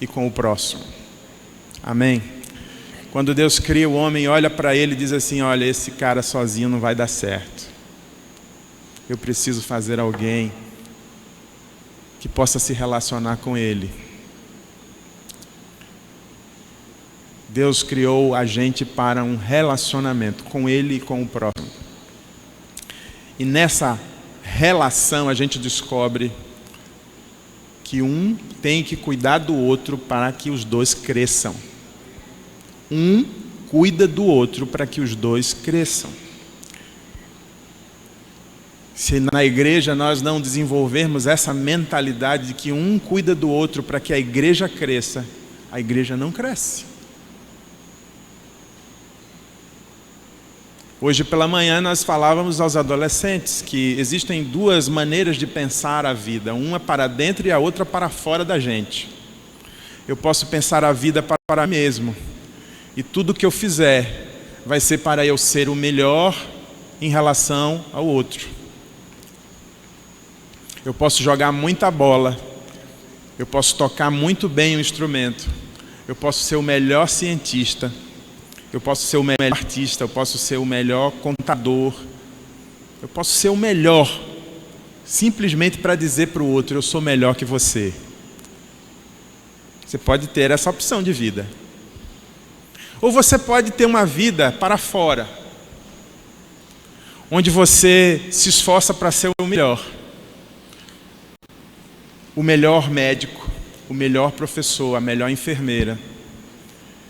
e com o próximo. Amém? Quando Deus cria o homem, olha para ele e diz assim: olha, esse cara sozinho não vai dar certo. Eu preciso fazer alguém que possa se relacionar com ele. Deus criou a gente para um relacionamento com ele e com o próximo. E nessa relação a gente descobre que um tem que cuidar do outro para que os dois cresçam. Um cuida do outro para que os dois cresçam. Se na igreja nós não desenvolvermos essa mentalidade de que um cuida do outro para que a igreja cresça, a igreja não cresce. Hoje pela manhã nós falávamos aos adolescentes que existem duas maneiras de pensar a vida, uma para dentro e a outra para fora da gente. Eu posso pensar a vida para mim mesmo, e tudo que eu fizer vai ser para eu ser o melhor em relação ao outro. Eu posso jogar muita bola, eu posso tocar muito bem o instrumento, eu posso ser o melhor cientista, eu posso ser o melhor artista, eu posso ser o melhor contador, eu posso ser o melhor, simplesmente para dizer para o outro: eu sou melhor que você. Você pode ter essa opção de vida. Ou você pode ter uma vida para fora, onde você se esforça para ser o melhor médico, o melhor professor, a melhor enfermeira.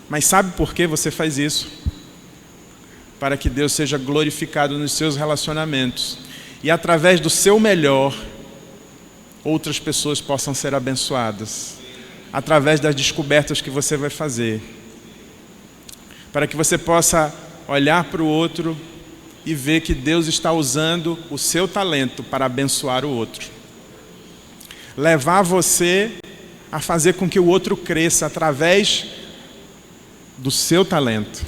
Mas sabe por que você faz isso? Para que Deus seja glorificado nos seus relacionamentos. E através do seu melhor, outras pessoas possam ser abençoadas. Através das descobertas que você vai fazer. Para que você possa olhar para o outro e ver que Deus está usando o seu talento para abençoar o outro. Levar você a fazer com que o outro cresça através do seu talento.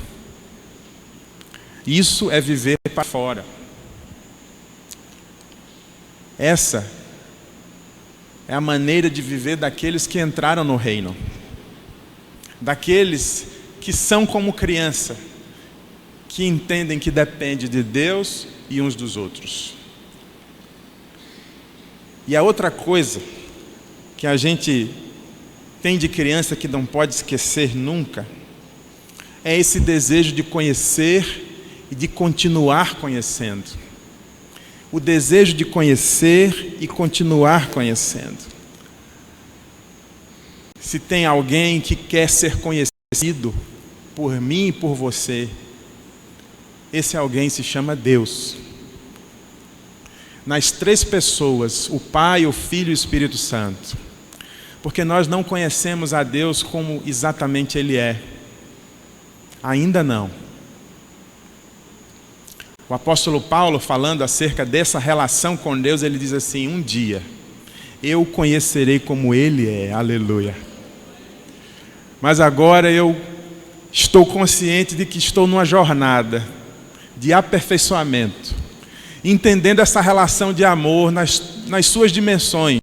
Isso é viver para fora. Essa é a maneira de viver daqueles que entraram no reino. Daqueles que são como criança, que entendem que depende de Deus e uns dos outros. E a outra coisa que a gente tem de criança que não pode esquecer nunca é esse desejo de conhecer e de continuar conhecendo. O desejo de conhecer e continuar conhecendo. Se tem alguém que quer ser conhecido por mim e por você, esse alguém se chama Deus. Nas três pessoas, o Pai, o Filho e o Espírito Santo. Porque nós não conhecemos a Deus como exatamente Ele é. Ainda não. O apóstolo Paulo, falando acerca dessa relação com Deus, ele diz assim: um dia eu o conhecerei como Ele é, aleluia. Mas agora eu estou consciente de que estou numa jornada de aperfeiçoamento, entendendo essa relação de amor nas suas dimensões.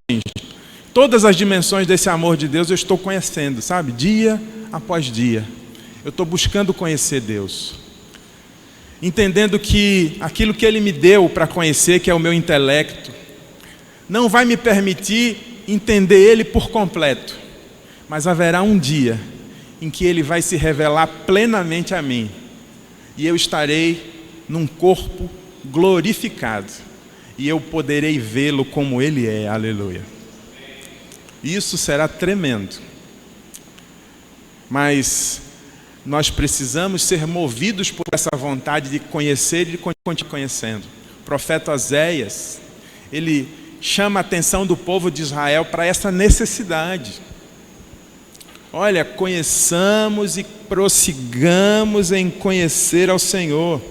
Todas as dimensões desse amor de Deus eu estou conhecendo, sabe? Dia após dia. Eu estou buscando conhecer Deus. Entendendo que aquilo que Ele me deu para conhecer, que é o meu intelecto, não vai me permitir entender Ele por completo. Mas haverá um dia em que Ele vai se revelar plenamente a mim. E eu estarei num corpo glorificado. E eu poderei vê-lo como Ele é, aleluia. Isso será tremendo. Mas nós precisamos ser movidos por essa vontade de conhecer e de continuar conhecendo. O profeta Oséias, ele chama a atenção do povo de Israel para essa necessidade. Olha, conheçamos e prossigamos em conhecer ao Senhor.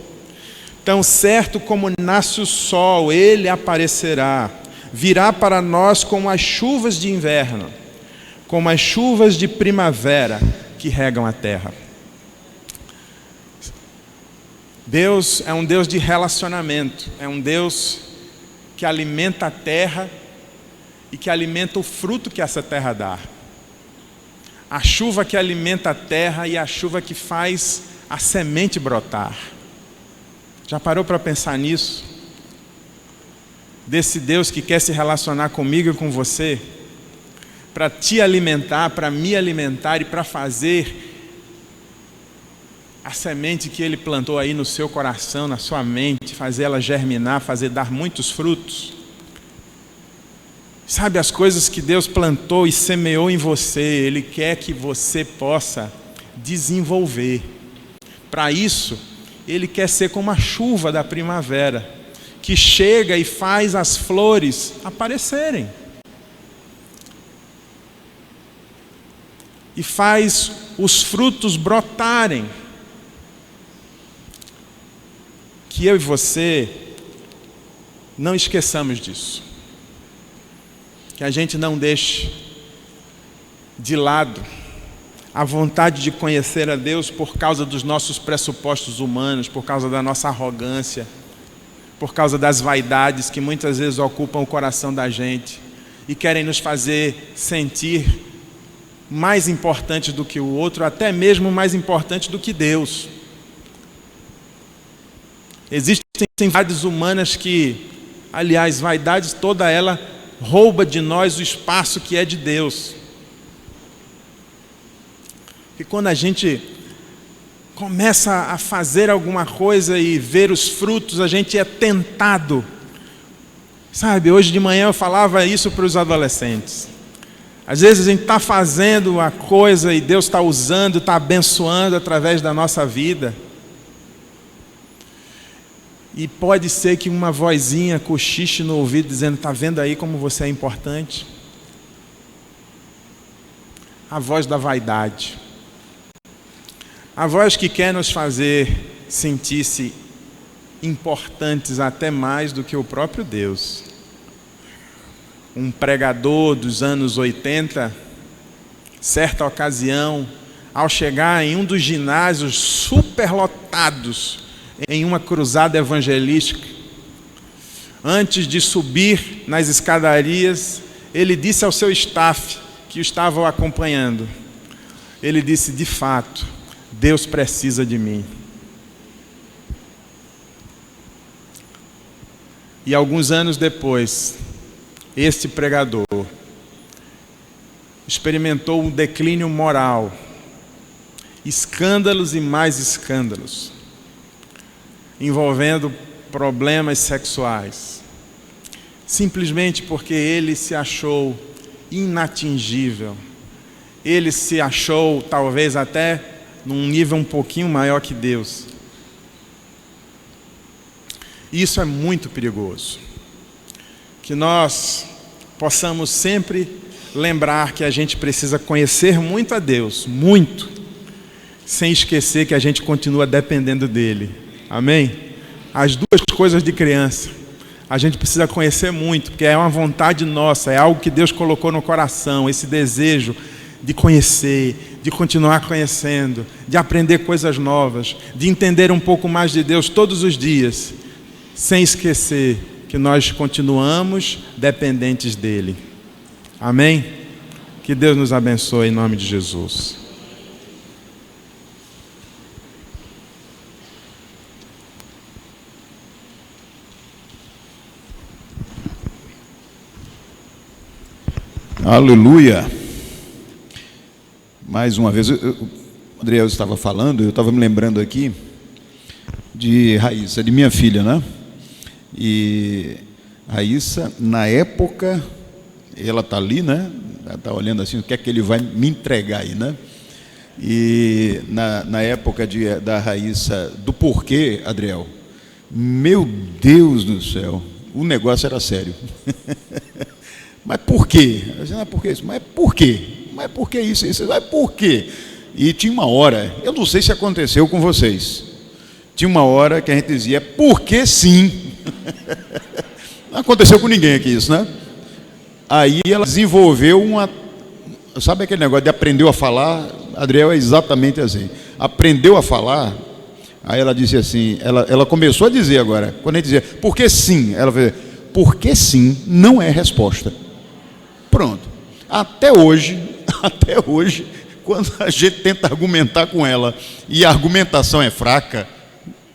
Tão certo como nasce o sol, Ele aparecerá. Virá para nós como as chuvas de inverno, como as chuvas de primavera que regam a terra. Deus é um Deus de relacionamento, é um Deus que alimenta a terra e que alimenta o fruto que essa terra dá. A chuva que alimenta a terra e a chuva que faz a semente brotar. Já parou para pensar nisso? Desse Deus que quer se relacionar comigo e com você, para te alimentar, para me alimentar e para fazer a semente que Ele plantou aí no seu coração, na sua mente, fazer ela germinar, fazer dar muitos frutos. Sabe, as coisas que Deus plantou e semeou em você, Ele quer que você possa desenvolver. Para isso, Ele quer ser como a chuva da primavera, que chega e faz as flores aparecerem. E faz os frutos brotarem. Que eu e você não esqueçamos disso. Que a gente não deixe de lado a vontade de conhecer a Deus por causa dos nossos pressupostos humanos, por causa da nossa arrogância, por causa das vaidades que muitas vezes ocupam o coração da gente e querem nos fazer sentir mais importantes do que o outro, até mesmo mais importantes do que Deus. Existem vaidades humanas que, aliás, vaidades toda ela rouba de nós o espaço que é de Deus. E quando a gente começa a fazer alguma coisa e ver os frutos, a gente é tentado. Sabe, hoje de manhã eu falava isso para os adolescentes. Às vezes a gente está fazendo a coisa e Deus está usando, está abençoando através da nossa vida. E pode ser que uma vozinha cochiche no ouvido dizendo: está vendo aí como você é importante? A voz da vaidade. A voz que quer nos fazer sentir-se importantes até mais do que o próprio Deus. Um pregador dos anos 80, certa ocasião, ao chegar em um dos ginásios superlotados, em uma cruzada evangelística, antes de subir nas escadarias, ele disse ao seu staff que o estava o acompanhando, ele disse: de fato, Deus precisa de mim. E alguns anos depois, este pregador experimentou um declínio moral escândalos e mais escândalos, envolvendo problemas sexuais, simplesmente porque ele se achou inatingível, ele se achou talvez até num nível um pouquinho maior que Deus. Isso é muito perigoso. Que nós possamos sempre lembrar que a gente precisa conhecer muito a Deus, muito, sem esquecer que a gente continua dependendo dele. Amém? As duas coisas de criança. A gente precisa conhecer muito, porque é uma vontade nossa, é algo que Deus colocou no coração, esse desejo de conhecer, de continuar conhecendo, de aprender coisas novas, de entender um pouco mais de Deus todos os dias, sem esquecer que nós continuamos dependentes dele. Amém? Que Deus nos abençoe em nome de Jesus. Aleluia. Mais uma vez, o Adriel estava falando, eu estava me lembrando aqui de Raíssa, de minha filha, né? E Raíssa, na época, ela está ali, né? Ela está olhando assim, o que é que ele vai me entregar aí, né? E na época da Raíssa, do porquê, Adriel, meu Deus do céu, o negócio era sério. Mas por quê? Não é por que isso, mas por quê? Mas por que isso? Mas por quê? E tinha uma hora, eu não sei se aconteceu com vocês, tinha uma hora que a gente dizia, porque sim. Não aconteceu com ninguém aqui isso, né? Aí ela desenvolveu sabe aquele negócio de aprendeu a falar? Adriel é exatamente assim. Aprendeu a falar, aí ela disse assim, ela começou a dizer agora, quando a gente dizia, porque sim? Ela fez, porque sim não é resposta. Pronto. Até hoje, quando a gente tenta argumentar com ela e a argumentação é fraca,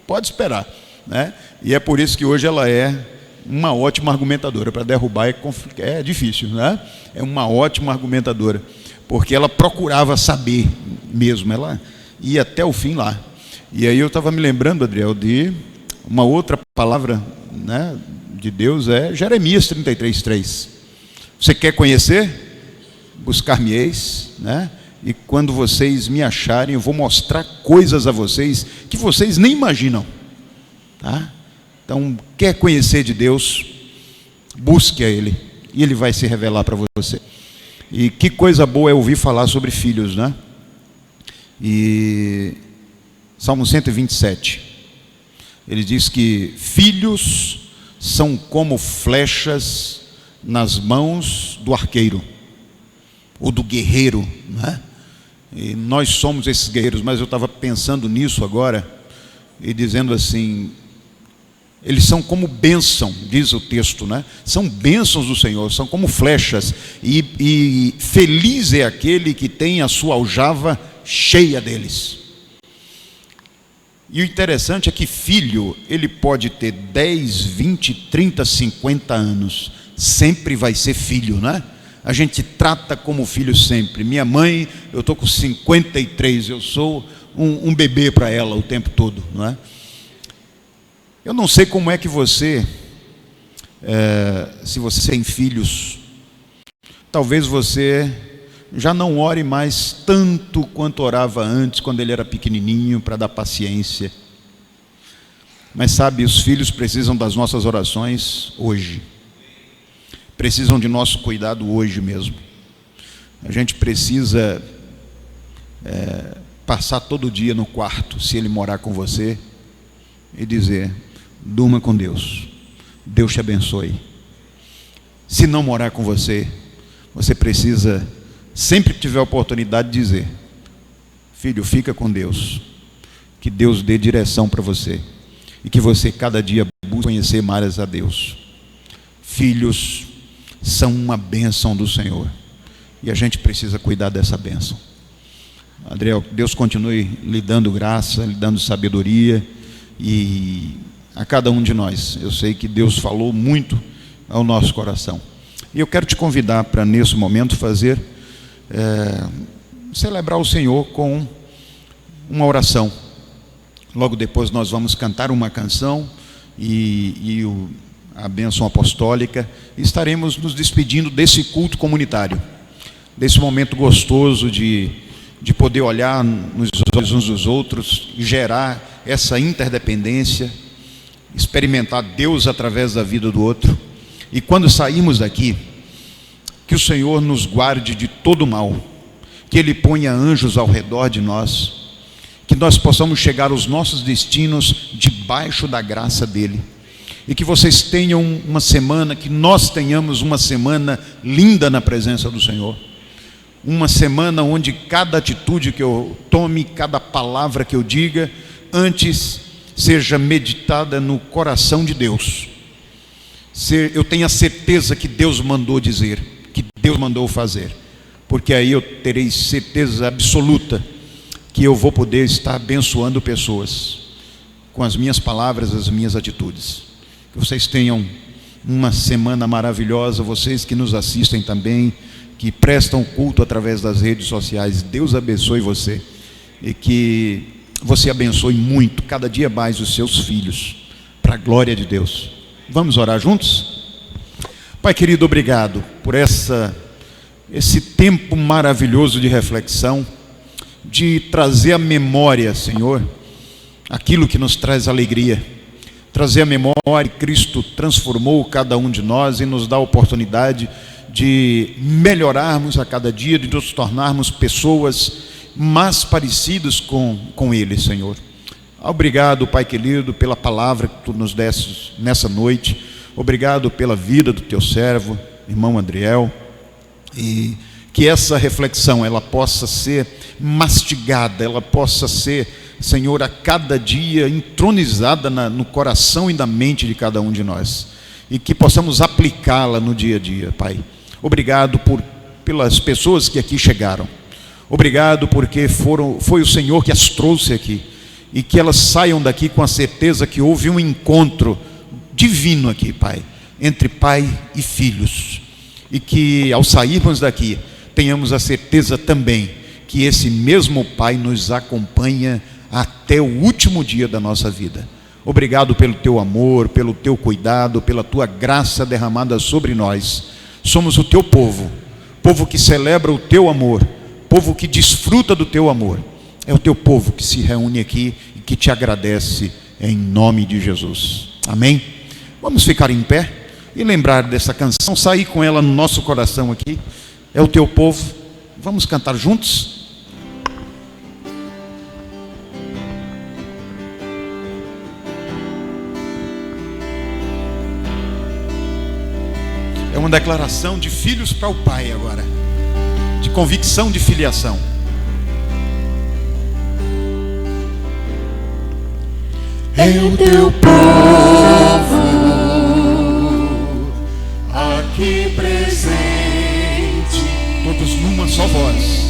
pode esperar, né? E é por isso que hoje ela é uma ótima argumentadora. Para derrubar é difícil, né? É uma ótima argumentadora, porque ela procurava saber mesmo, ela ia até o fim lá. E aí eu estava me lembrando, Adriel, de uma outra palavra, né, de Deus, é Jeremias 33:3. Você quer conhecer? Buscar-me-eis, né? E quando vocês me acharem, eu vou mostrar coisas a vocês que vocês nem imaginam, tá? Então, quer conhecer de Deus? Busque a Ele, e Ele vai se revelar para você. E que coisa boa é ouvir falar sobre filhos, né? E Salmo 127, ele diz que filhos são como flechas nas mãos do arqueiro, ou do guerreiro, né? E nós somos esses guerreiros, mas eu estava pensando nisso agora, e dizendo assim, eles são como bênção, diz o texto, né? São bênçãos do Senhor, são como flechas, e feliz é aquele que tem a sua aljava cheia deles. E o interessante é que filho, ele pode ter 10, 20, 30, 50 anos, sempre vai ser filho, né? A gente trata como filho sempre. Minha mãe, eu estou com 53, eu sou um bebê para ela o tempo todo, não é? Eu não sei como é que você, se você tem filhos, talvez você já não ore mais tanto quanto orava antes, quando ele era pequenininho, para dar paciência. Mas sabe, os filhos precisam das nossas orações hoje. Precisam de nosso cuidado hoje mesmo. A gente precisa passar todo dia no quarto, se ele morar com você, e dizer, durma com Deus, Deus te abençoe. Se não morar com você, você precisa, sempre que tiver a oportunidade, dizer, filho, fica com Deus, que Deus dê direção para você, e que você cada dia busque conhecer mais a Deus. Filhos são uma bênção do Senhor, e a gente precisa cuidar dessa bênção. Adriel, Deus continue lhe dando graça, lhe dando sabedoria, e a cada um de nós, eu sei que Deus falou muito ao nosso coração, e eu quero te convidar para nesse momento fazer, celebrar o Senhor com uma oração. Logo depois nós vamos cantar uma canção e a bênção apostólica. E estaremos nos despedindo desse culto comunitário, desse momento gostoso de poder olhar nos olhos uns dos outros e gerar essa interdependência, experimentar Deus através da vida do outro. E quando sairmos daqui, que o Senhor nos guarde de todo mal, que Ele ponha anjos ao redor de nós, que nós possamos chegar aos nossos destinos debaixo da graça dEle, e que vocês tenham uma semana, que nós tenhamos uma semana linda na presença do Senhor, uma semana onde cada atitude que eu tome, cada palavra que eu diga, antes seja meditada no coração de Deus. Eu tenho a certeza que Deus mandou dizer, que Deus mandou fazer, porque aí eu terei certeza absoluta que eu vou poder estar abençoando pessoas com as minhas palavras, as minhas atitudes. Que vocês tenham uma semana maravilhosa, vocês que nos assistem também, que prestam culto através das redes sociais. Deus abençoe você e que você abençoe muito, cada dia mais, os seus filhos, para a glória de Deus. Vamos orar juntos? Pai querido, obrigado por esse tempo maravilhoso de reflexão, de trazer à memória, Senhor, aquilo que nos traz alegria, trazer à memória que Cristo transformou cada um de nós e nos dá a oportunidade de melhorarmos a cada dia, de nos tornarmos pessoas mais parecidas com Ele, Senhor. Obrigado, Pai querido, pela palavra que Tu nos deste nessa noite. Obrigado pela vida do Teu servo, irmão Adriel, e que essa reflexão ela possa ser mastigada, ela possa ser, Senhor, a cada dia entronizada no coração e na mente de cada um de nós, e que possamos aplicá-la no dia a dia, Pai. Obrigado pelas pessoas que aqui chegaram. Obrigado porque foi o Senhor que as trouxe aqui, e que elas saiam daqui com a certeza que houve um encontro divino aqui, Pai, entre pai e filhos, e que ao sairmos daqui tenhamos a certeza também que esse mesmo Pai nos acompanha até o último dia da nossa vida. Obrigado pelo Teu amor, pelo Teu cuidado, pela Tua graça derramada sobre nós. Somos o Teu povo, povo que celebra o Teu amor, povo que desfruta do Teu amor. É o Teu povo que se reúne aqui e que Te agradece em nome de Jesus. Amém? Vamos ficar em pé e lembrar dessa canção, sair com ela no nosso coração aqui. É o Teu povo. Vamos cantar juntos? É uma declaração de filhos para o Pai agora, de convicção de filiação. É o Teu povo aqui presente, todos numa só voz,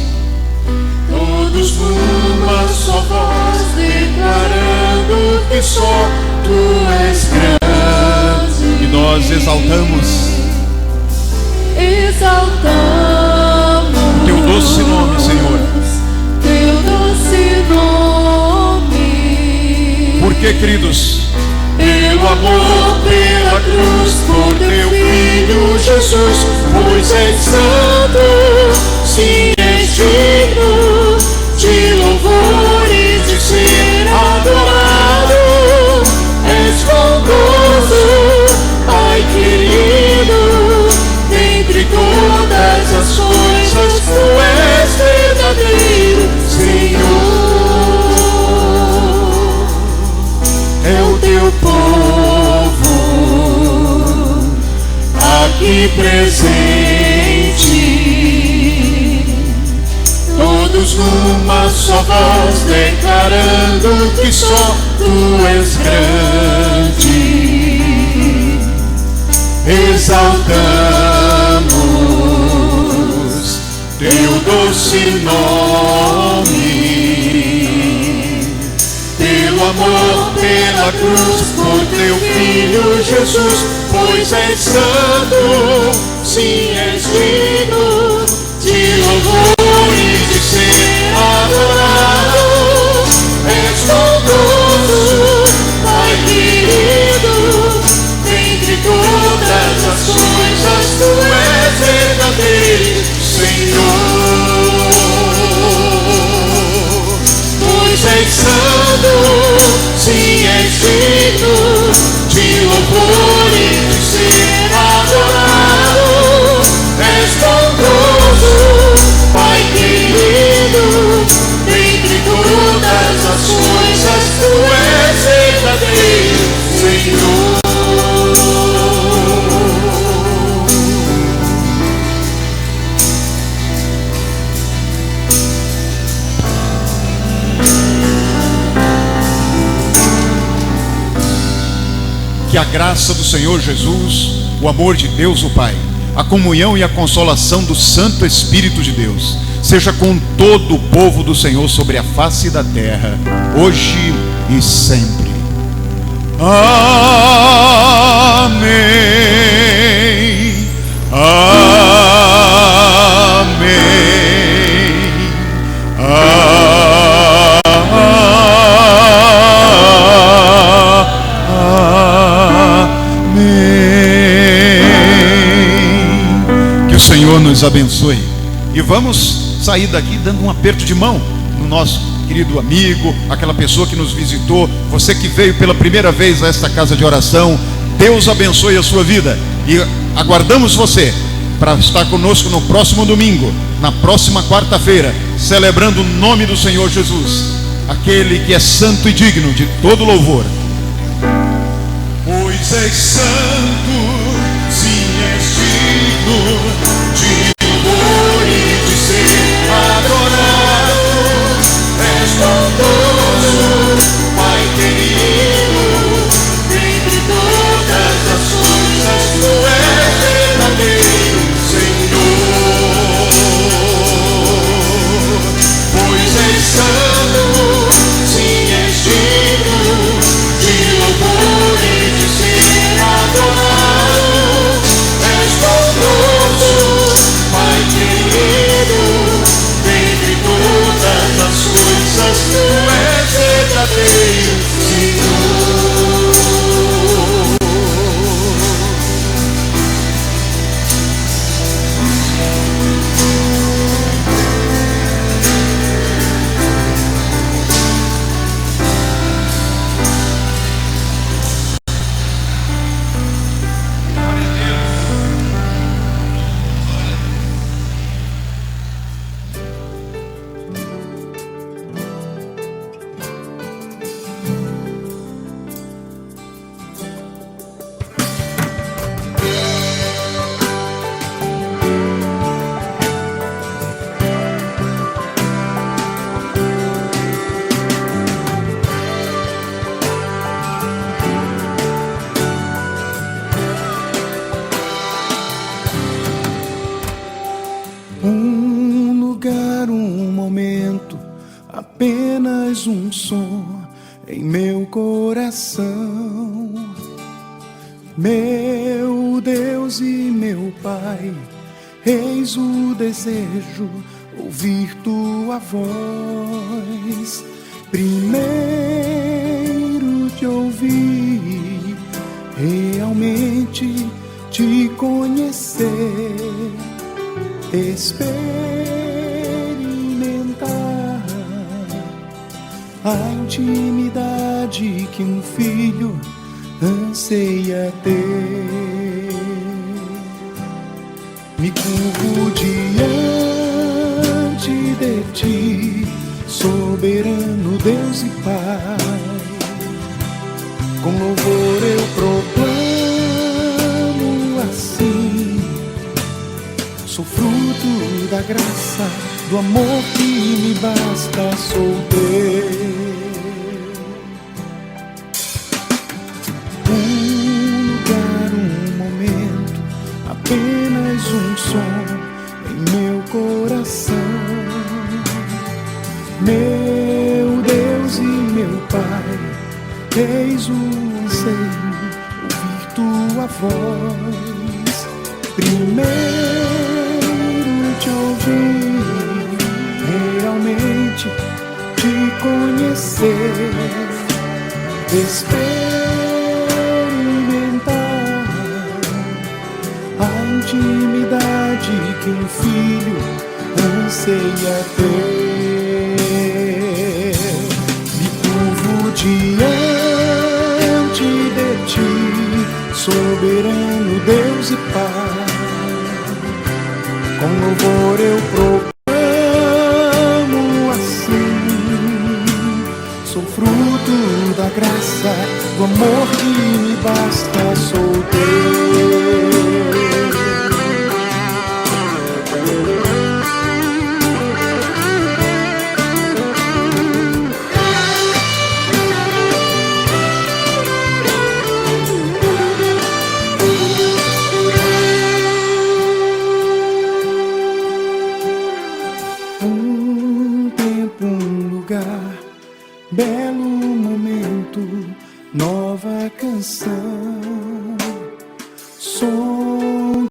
todos numa só voz, declarando que só Tu és grande. e nós exaltamos Teu doce nome, Senhor. Teu doce nome. Por que, queridos? Pelo amor, pela cruz, por Teu Filho Jesus, pois és santo, sim, és digno de louvor e de ser adorado. És bondoso, Pai querido, dentre todas as coisas Tu és verdadeiro, Senhor. É o Teu povo aqui presente, todos numa só voz, declarando que só Tu és grande. Exaltamos Teu doce nome, pelo amor, pela cruz, por Teu Filho Jesus, pois és santo, sim, és digno de louvor e de ser adorado. és santo, sim, és digno de louvor e de ser adorado. És bondoso, Pai querido, dentre todas as coisas tu és verdadeiro, Senhor. Que a graça do Senhor Jesus, o amor de Deus o Pai, a comunhão e a consolação do Santo Espírito de Deus seja com todo o povo do Senhor sobre a face da terra, hoje e sempre. Amém. Amém. Que o Senhor nos abençoe. E vamos sair daqui dando um aperto de mão no nosso querido amigo, aquela pessoa que nos visitou, você que veio pela primeira vez a esta casa de oração. Deus abençoe a sua vida e aguardamos você para estar conosco no próximo domingo, na próxima quarta-feira, celebrando o nome do Senhor Jesus, aquele que é santo e digno de todo louvor. Pois és santo, sim, és digno de louvor e de ser adorado. És bondoso, Pai querido, dentre todas as coisas tu és verdadeiro, Senhor. Pois és santo, sim, és digno de louvor e de ser adorado. És bondoso, Pai querido, dentre todas as coisas tu és verdadeiro, Senhor. Um lugar, um momento, apenas um som em meu coração. Meu Deus e meu Pai, eis o desejo, ouvir tua voz. Primeiro te ouvir, realmente te conhecer, experimentar a intimidade que um filho anseia ter. Me curvo diante de ti, soberano Deus e Pai. Com louvor eu proclamo assim: sou fruto da graça, do amor que me basta, sou teu. Um lugar, um momento, apenas um som em meu coração. Meu Deus e meu Pai, eis o anseio, ouvir tua voz. Primeiro te ouvir, realmente te conhecer, experimentar a intimidade que um filho anseia ter. soberano Deus e Pai. Com louvor eu proclamo assim: fruto da graça, do amor que me basta, sou teu.